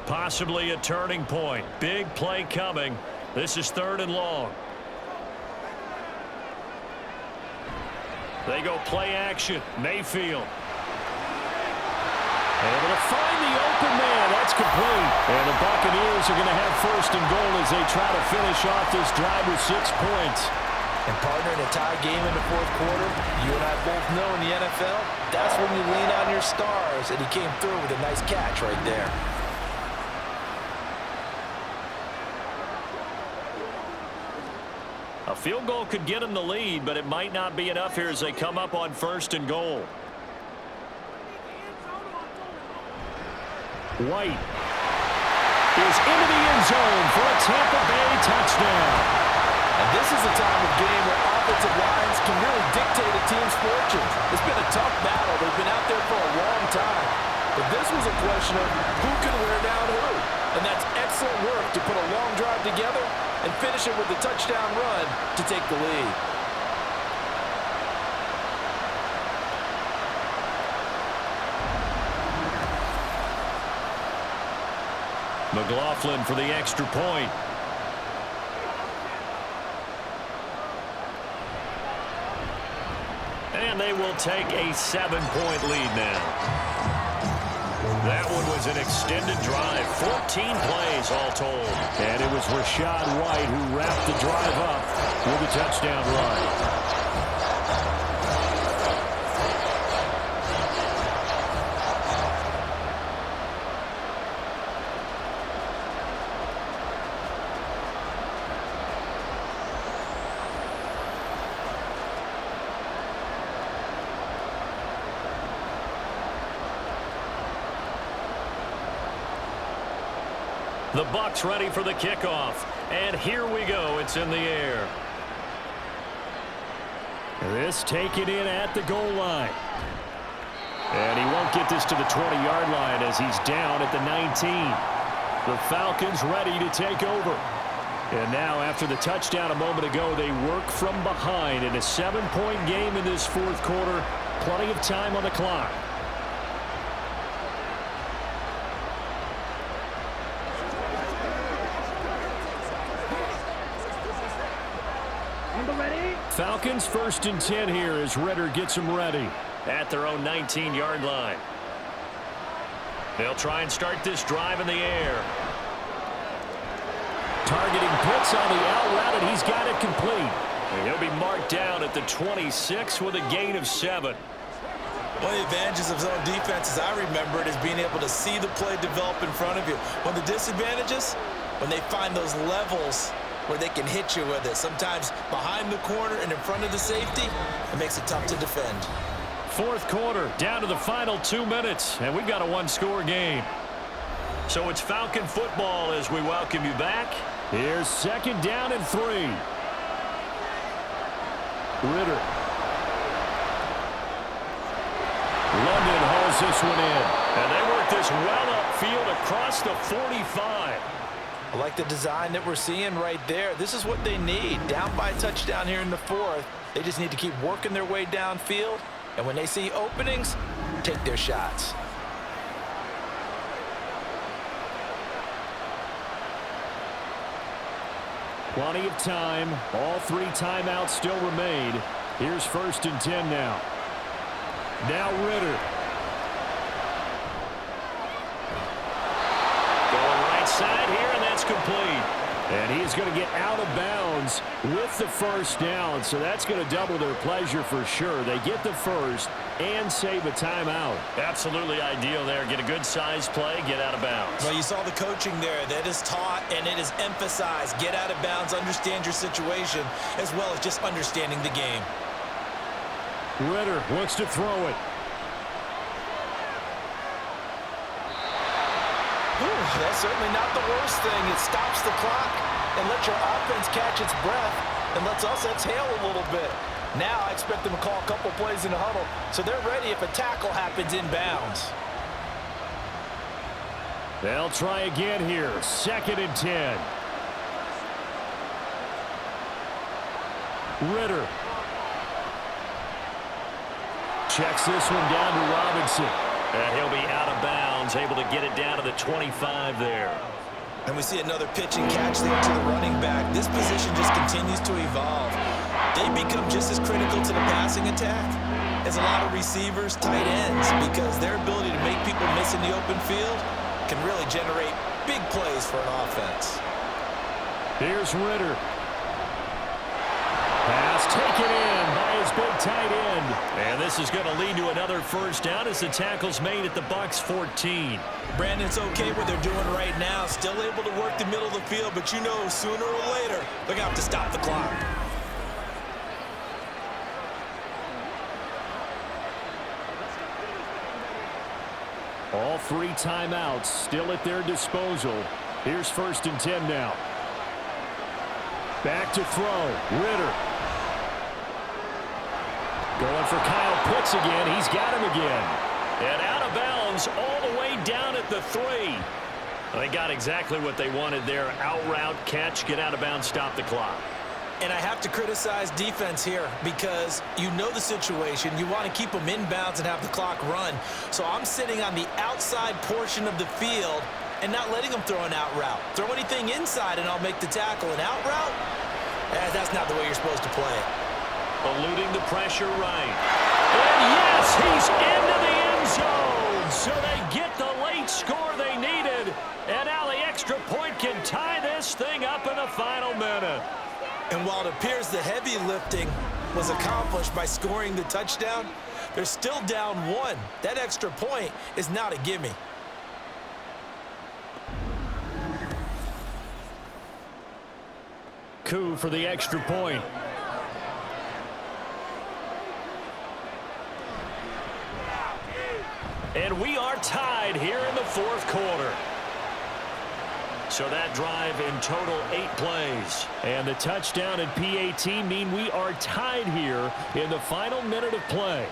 [SPEAKER 4] Possibly a turning point. Big play coming. This is 3rd and long. They go play action. Mayfield. Able to find the open man. That's complete. And the Buccaneers are going to have 1st and goal as they try to finish off this drive with 6 points.
[SPEAKER 3] And partner, in a tie game in the 4th quarter, you and I both know in the NFL, that's when you lean on your stars. And he came through with a nice catch right there.
[SPEAKER 4] A field goal could get them the lead, but it might not be enough here as they come up on 1st and goal. White is into the end zone for a Tampa Bay touchdown.
[SPEAKER 5] And this is a time of game where offensive lines can really dictate a team's fortunes. It's been a tough battle. They've been out there for a long time. But this was a question of who can wear down who. And that's excellent work to put a long drive together and finish it with a touchdown run to take the lead.
[SPEAKER 4] McLaughlin for the extra point. And they will take a 7-point lead now. That one was an extended drive. 14 plays all told. And it was Rashad White who wrapped the drive up with a touchdown run. The Bucs ready for the kickoff. And here we go. It's in the air. This taken in at the goal line. And he won't get this to the 20-yard line as he's down at the 19. The Falcons ready to take over. And now after the touchdown a moment ago, they work from behind in a 7-point game in this 4th quarter. Plenty of time on the clock. Falcons 1st and 10 here as Ritter gets them ready at their own 19-yard line. They'll try and start this drive in the air. Targeting Pitts on the out route, and he's got it complete. And he'll be marked down at the 26 with a gain of 7.
[SPEAKER 8] One of the advantages of zone defense, as I remember it, is being able to see the play develop in front of you. One of the disadvantages, when they find those levels where they can hit you with it. Sometimes behind the corner and in front of the safety, it makes it tough to defend.
[SPEAKER 4] 4th quarter, down to the final 2 minutes, and we've got a 1-score game. So it's Falcon football as we welcome you back. Here's 2nd down and 3. Ritter. London hauls this one in. And they work this well upfield across the 45.
[SPEAKER 3] I like the design that we're seeing right there. This is what they need. Down by a touchdown here in the fourth. They just need to keep working their way downfield. And when they see openings, take their shots.
[SPEAKER 4] Plenty of time. All 3 timeouts still remain. Here's 1st and 10 now. Now Ritter.
[SPEAKER 2] Going right side here, and that's complete.
[SPEAKER 4] And he's going to get out of bounds with the first down, so that's going to double their pleasure for sure. They get the first and save a timeout.
[SPEAKER 2] Absolutely ideal there. Get a good size play, get out of bounds.
[SPEAKER 8] Well, you saw the coaching there. That is taught and it is emphasized. Get out of bounds, understand your situation, as well as just understanding the game.
[SPEAKER 4] Ritter wants to throw it.
[SPEAKER 3] That's certainly not the worst thing. It stops the clock and lets your offense catch its breath and lets us exhale a little bit. Now I expect them to call a couple plays in the huddle, so they're ready if a tackle happens inbounds.
[SPEAKER 4] They'll try again here. 2nd and 10. Ritter. Checks this one down to Robinson.
[SPEAKER 2] And he'll be out of bounds, able to get it down to the 25 there.
[SPEAKER 8] And we see another pitch and catch there to the running back. This position just continues to evolve. They become just as critical to the passing attack as a lot of receivers, tight ends, because their ability to make people miss in the open field can really generate big plays for an offense.
[SPEAKER 4] Here's Ritter. Pass taken in by his big tight end.
[SPEAKER 2] And this is going to lead to another first down as the tackle's made at the Bucs 14.
[SPEAKER 8] Brandon, it's okay what they're doing right now. Still able to work the middle of the field, but you know sooner or later they're going to have to stop the clock.
[SPEAKER 4] All 3 timeouts still at their disposal. Here's 1st and 10 now. Back to throw. Ritter. Going for Kyle Pitts again. He's got him again.
[SPEAKER 2] And out of bounds all the way down at the 3. They got exactly what they wanted there. Out route, catch, get out of bounds, stop the clock.
[SPEAKER 8] And I have to criticize defense here because you know the situation. You want to keep them inbounds and have the clock run. So I'm sitting on the outside portion of the field and not letting them throw an out route. Throw anything inside and I'll make the tackle. An out route? That's not the way you're supposed to play it.
[SPEAKER 2] Eluding the pressure right. And yes, he's into the end zone. So they get the late score they needed. And now the extra point can tie this thing up in the final minute.
[SPEAKER 8] And while it appears the heavy lifting was accomplished by scoring the touchdown, they're still down 1. That extra point is not a gimme.
[SPEAKER 4] Coup for the extra point.
[SPEAKER 2] And we are tied here in the 4th quarter. So that drive in total 8 plays.
[SPEAKER 4] And the touchdown and PAT mean we are tied here in the final minute of play.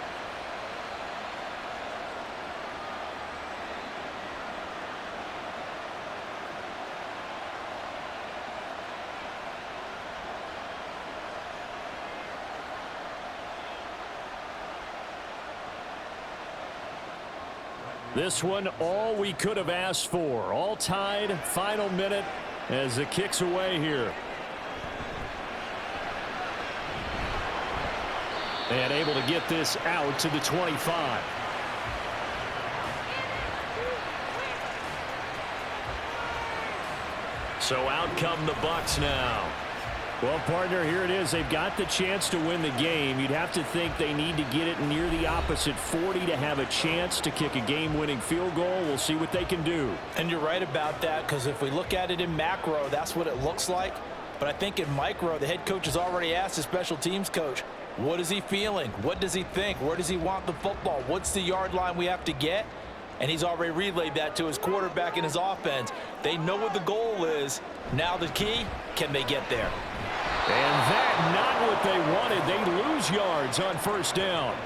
[SPEAKER 4] This one, all we could have asked for. All tied, final minute as the kick's away here. And able to get this out to the 25.
[SPEAKER 2] So out come the Bucs now.
[SPEAKER 4] Well, partner, here it is. They've got the chance to win the game. You'd have to think they need to get it near the opposite 40 to have a chance to kick a game-winning field goal. We'll see what they can do.
[SPEAKER 3] And you're right about that, because if we look at it in macro, that's what it looks like. But I think in micro, the head coach has already asked the special teams coach, what is he feeling? What does he think? Where does he want the football? What's the yard line we have to get? And he's already relayed that to his quarterback and his offense. They know what the goal is. Now the key, can they get there?
[SPEAKER 4] And that, not what they wanted. They lose yards on first down.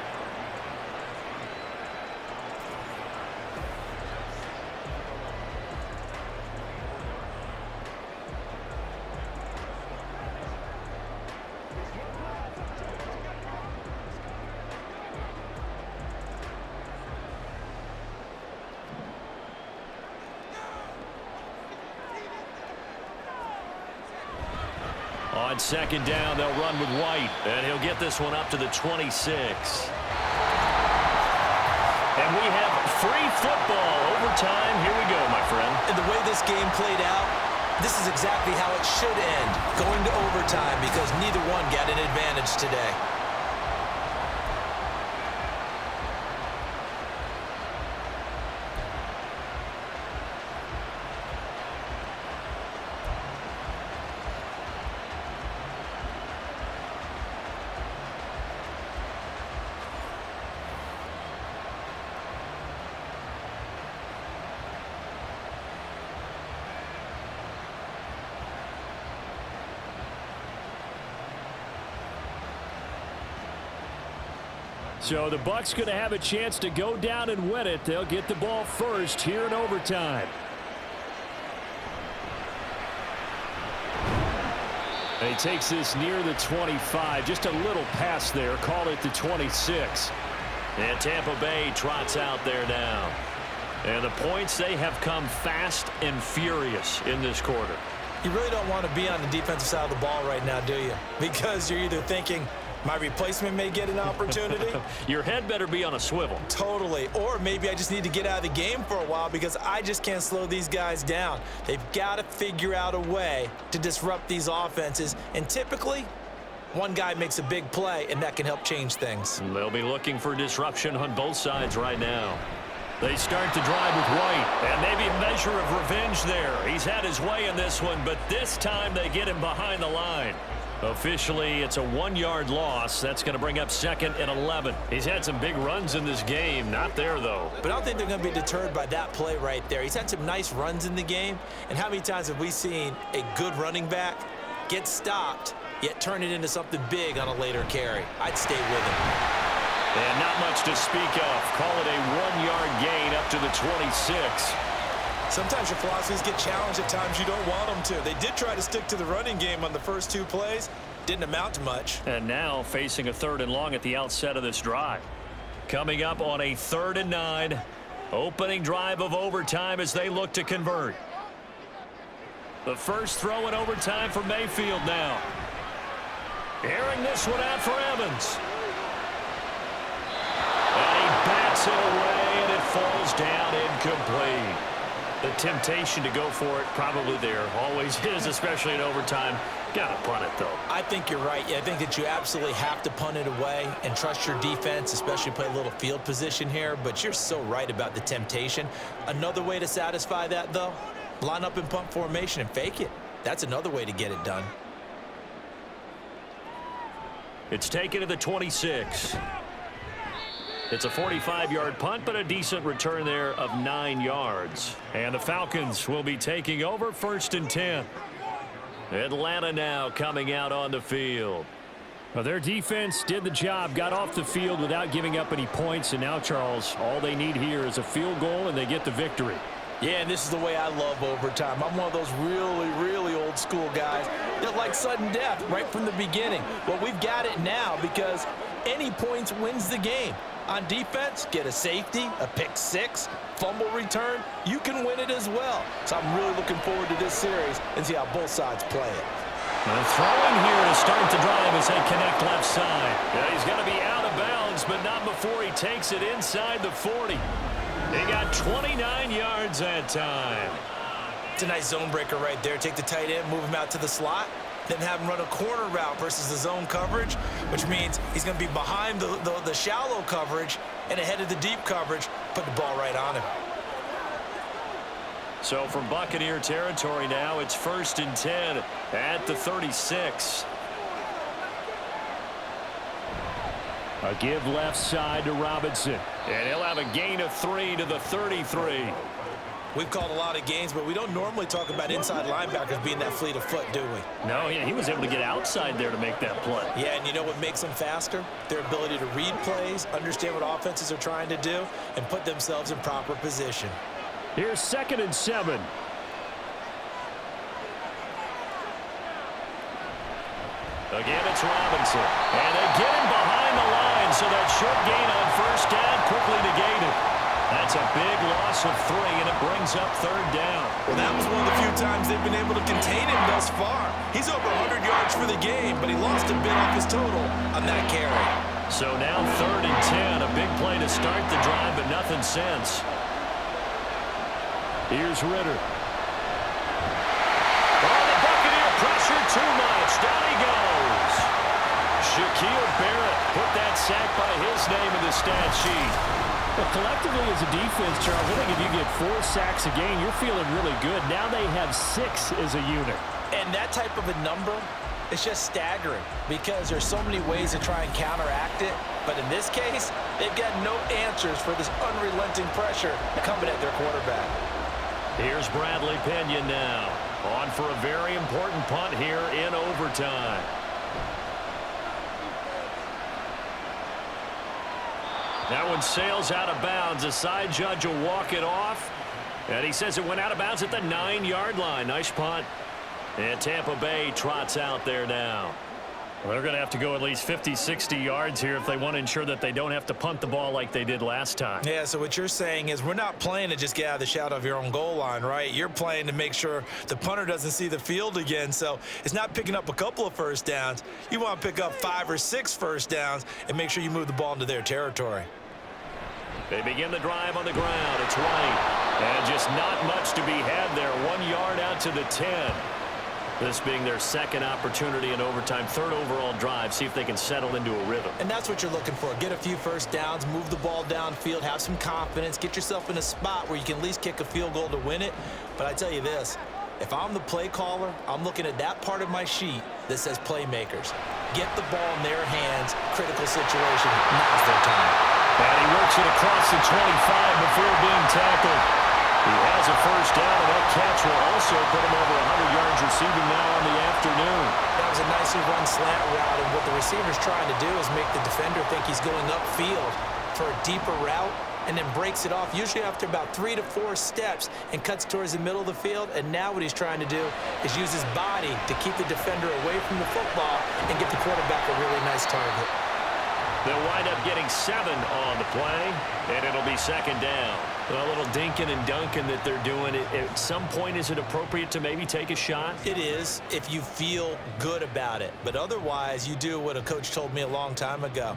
[SPEAKER 2] On second down, they'll run with White, and he'll get this one up to the 26. And we have free football overtime. Here we go, my friend.
[SPEAKER 8] And the way this game played out, this is exactly how it should end, going to overtime, because neither one got an advantage today.
[SPEAKER 4] So the Bucs going to have a chance to go down and win it. They'll get the ball first here in overtime. And he takes this near the 25. Just a little pass there. Call it the 26.
[SPEAKER 2] And Tampa Bay trots out there now. And the points, they have come fast and furious in this quarter.
[SPEAKER 8] You really don't want to be on the defensive side of the ball right now, do you? Because you're either thinking, my replacement may get an opportunity.
[SPEAKER 2] Your head better be on a swivel.
[SPEAKER 8] Totally. Or maybe I just need to get out of the game for a while because I just can't slow these guys down. They've got to figure out a way to disrupt these offenses. And typically, one guy makes a big play, and that can help change things.
[SPEAKER 2] They'll be looking for disruption on both sides right now. They start to drive with White, and maybe a measure of revenge there. He's had his way in this one, but this time they get him behind the line. Officially, it's a 1-yard loss. That's going to bring up 2nd and 11. He's had some big runs in this game. Not there, though.
[SPEAKER 8] But I don't think they're going to be deterred by that play right there. He's had some nice runs in the game. And how many times have we seen a good running back get stopped, yet turn it into something big on a later carry? I'd stay with him.
[SPEAKER 2] And not much to speak of. Call it a 1-yard gain up to the 26.
[SPEAKER 8] Sometimes your philosophies get challenged at times you don't want them to. They did try to stick to the running game on the first 2 plays. Didn't amount to much.
[SPEAKER 2] And now facing a 3rd and long at the outset of this drive. Coming up on a 3rd and 9. Opening drive of overtime as they look to convert. The first throw in overtime for Mayfield now. Airing this one out for Evans. And he bats it away, and it falls down incomplete. The temptation to go for it probably there. Always is, especially in overtime. Got to punt it, though.
[SPEAKER 8] I think you're right. I think that you absolutely have to punt it away and trust your defense, especially play a little field position here. But you're so right about the temptation. Another way to satisfy that, though, line up in punt formation and fake it. That's another way to get it done.
[SPEAKER 2] It's taken to the 26. It's a 45-yard punt, but a decent return there of 9 yards. And the Falcons will be taking over 1st and 10. Atlanta now coming out on the field.
[SPEAKER 4] Well, their defense did the job, got off the field without giving up any points. And now, Charles, all they need here is a field goal, and they get the victory.
[SPEAKER 8] Yeah, and this is the way I love overtime. I'm one of those really, really old school guys that like sudden death right from the beginning. Well, we've got it now because any points wins the game. On defense, get a safety, a pick 6, fumble return, you can win it as well. So I'm really looking forward to this series and see how both sides play it.
[SPEAKER 2] The throw-in here to start the drive as they connect left side. Yeah, he's going to be out of bounds, but not before he takes it inside the 40. They got 29 yards that time.
[SPEAKER 8] It's a nice zone breaker right there. Take the tight end, move him out to the slot, then have him run a corner route versus the zone coverage, which means he's going to be behind the shallow coverage and ahead of the deep coverage, put the ball right on him.
[SPEAKER 2] So from Buccaneer territory now, it's 1st and 10 at the 36.
[SPEAKER 4] A give left side to Robinson.
[SPEAKER 2] And he'll have a gain of 3 to the 33.
[SPEAKER 8] We've called a lot of games, but we don't normally talk about inside linebackers being that fleet of foot, do we?
[SPEAKER 2] No, yeah, he was able to get outside there to make that play.
[SPEAKER 8] Yeah, and you know what makes them faster? Their ability to read plays, understand what offenses are trying to do, and put themselves in proper position.
[SPEAKER 4] Here's 2nd and 7.
[SPEAKER 2] Again, it's Robinson. And they get him behind the line, so that short gain on 1st down quickly negated. That's a big loss of 3, and it brings up 3rd down.
[SPEAKER 8] Well, that was one of the few times they've been able to contain him thus far. He's over 100 yards for the game, but he lost a bit off his total on that carry.
[SPEAKER 2] So now 3rd and 10, a big play to start the drive, but nothing since. Here's Ritter. Oh, the Buccaneer pressure too much. Down he goes. Shaquille Barrett put that sack by his name in the stat sheet.
[SPEAKER 4] Well, collectively as a defense, Charles, I think if you get 4 sacks a game, you're feeling really good. Now they have 6 as a unit.
[SPEAKER 3] And that type of a number, it's just staggering because there's so many ways to try and counteract it. But in this case, they've got no answers for this unrelenting pressure coming at their quarterback.
[SPEAKER 2] Here's Bradley Pinion now. On for a very important punt here in overtime. That one sails out of bounds. The side judge will walk it off. And he says it went out of bounds at the 9-yard line. Nice punt. And Tampa Bay trots out there now.
[SPEAKER 4] Well, they're going to have to go at least 50, 60 yards here if they want to ensure that they don't have to punt the ball like they did last time.
[SPEAKER 8] Yeah, so what you're saying is we're not playing to just get out of the shadow of your own goal line, right? You're playing to make sure the punter doesn't see the field again. So it's not picking up a couple of first downs. You want to pick up 5 or 6 first downs and make sure you move the ball into their territory.
[SPEAKER 2] They begin the drive on the ground. It's White. And just not much to be had there. 1 yard out to the 10. This being their second opportunity in overtime, 3rd overall drive. See if they can settle into a rhythm.
[SPEAKER 3] And that's what you're looking for. Get a few first downs, move the ball downfield, have some confidence, get yourself in a spot where you can at least kick a field goal to win it. But I tell you this, if I'm the play caller, I'm looking at that part of my sheet that says playmakers. Get the ball in their hands, critical situation, now's their time.
[SPEAKER 2] And he works it across the 25 before being tackled. He has a first down, and that catch will also put him over 100 yards receiving now on the afternoon.
[SPEAKER 3] That was a nicely run slant route, and what the receiver's trying to do is make the defender think he's going upfield for a deeper route and then breaks it off, usually after about 3 to 4 steps, and cuts towards the middle of the field. And now what he's trying to do is use his body to keep the defender away from the football and get the quarterback a really nice target.
[SPEAKER 2] They'll wind up getting 7 on the play, and it'll be 2nd down. A little dinking and dunking that they're doing. At some point, is it appropriate to maybe take a shot?
[SPEAKER 3] It is if you feel good about it. But otherwise, you do what a coach told me a long time ago.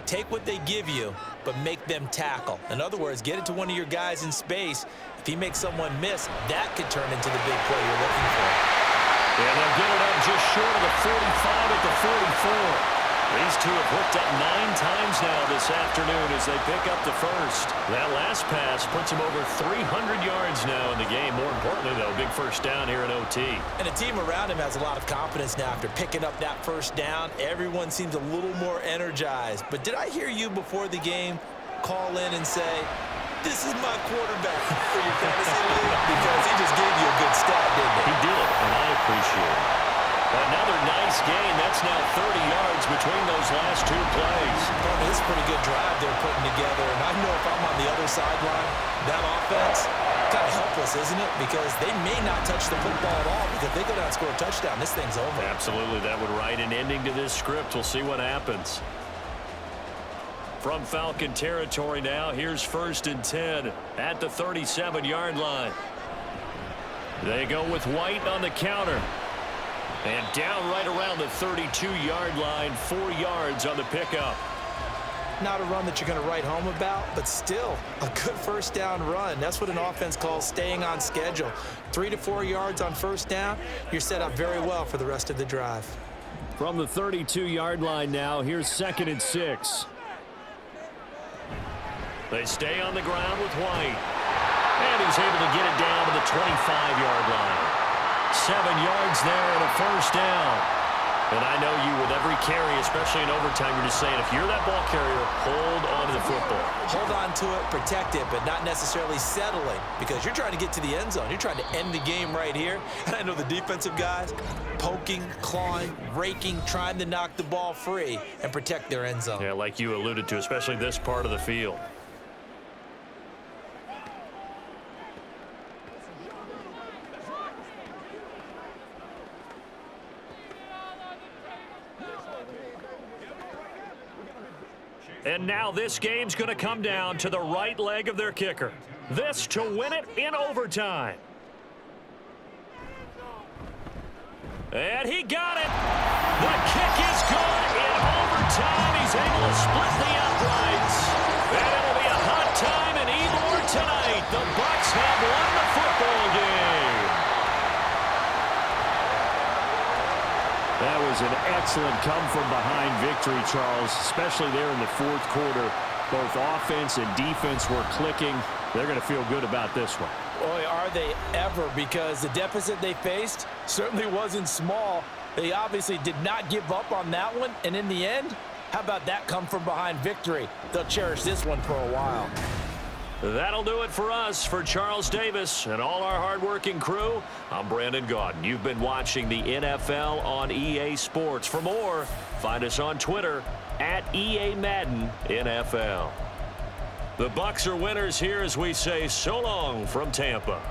[SPEAKER 3] Take what they give you, but make them tackle. In other words, get it to one of your guys in space. If he makes someone miss, that could turn into the big play you're looking for.
[SPEAKER 2] Yeah, they'll get it up just short of the 45 at the 44. These two have hooked up 9 times now this afternoon as they pick up the first. That last pass puts them over 300 yards now in the game. More importantly, though, big first down here in OT.
[SPEAKER 3] And the team around him has a lot of confidence now after picking up that first down. Everyone seems a little more energized. But did I hear you before the game call in and say, this is my quarterback for your fantasy league? Because he just gave you a good stat, didn't he?
[SPEAKER 2] He did, and I appreciate it. Another nice gain. That's now 30 yards between those last 2 plays.
[SPEAKER 3] This is a pretty good drive they're putting together. And I know if I'm on the other sideline, that offense, kind of helpless, isn't it? Because they may not touch the football at all. Because if they go down and score a touchdown, this thing's over.
[SPEAKER 2] Absolutely. That would write an ending to this script. We'll see what happens. From Falcon territory now, here's 1st and 10 at the 37-yard line. They go with White on the counter. And down right around the 32-yard line, 4 yards on the pickup.
[SPEAKER 3] Not a run that you're going to write home about, but still a good first down run. That's what an offense calls staying on schedule. 3 to 4 yards on first down, you're set up very well for the rest of the drive.
[SPEAKER 4] From the 32-yard line now, here's 2nd and 6.
[SPEAKER 2] They stay on the ground with White. And he's able to get it down to the 25-yard line. 7 yards there and a first down. And I know you with every carry, especially in overtime, you're just saying if you're that ball carrier, hold on to the football.
[SPEAKER 3] Hold on to it, protect it, but not necessarily settling because you're trying to get to the end zone. You're trying to end the game right here. And I know the defensive guys poking, clawing, raking, trying to knock the ball free and protect their end zone.
[SPEAKER 2] Yeah, like you alluded to, especially this part of the field. And now this game's going to come down to the right leg of their kicker. This to win it in overtime. And he got it. The kick is good in overtime. He's able to split the uprights. And it'll be a hot time in Ybor tonight. The Bucs have won the football game.
[SPEAKER 4] That was an excellent come-from-behind victory, Charles, especially there in the fourth quarter. Both offense and defense were clicking. They're going to feel good about this one.
[SPEAKER 3] Boy, are they ever, because the deficit they faced certainly wasn't small. They obviously did not give up on that one, and in the end, how about that come-from-behind victory? They'll cherish this one for a while.
[SPEAKER 2] That'll do it for us. For Charles Davis and all our hardworking crew, I'm Brandon Gaudin. You've been watching the NFL on EA Sports. For more, find us on Twitter at EA Madden NFL. The Bucs are winners here as we say so long from Tampa.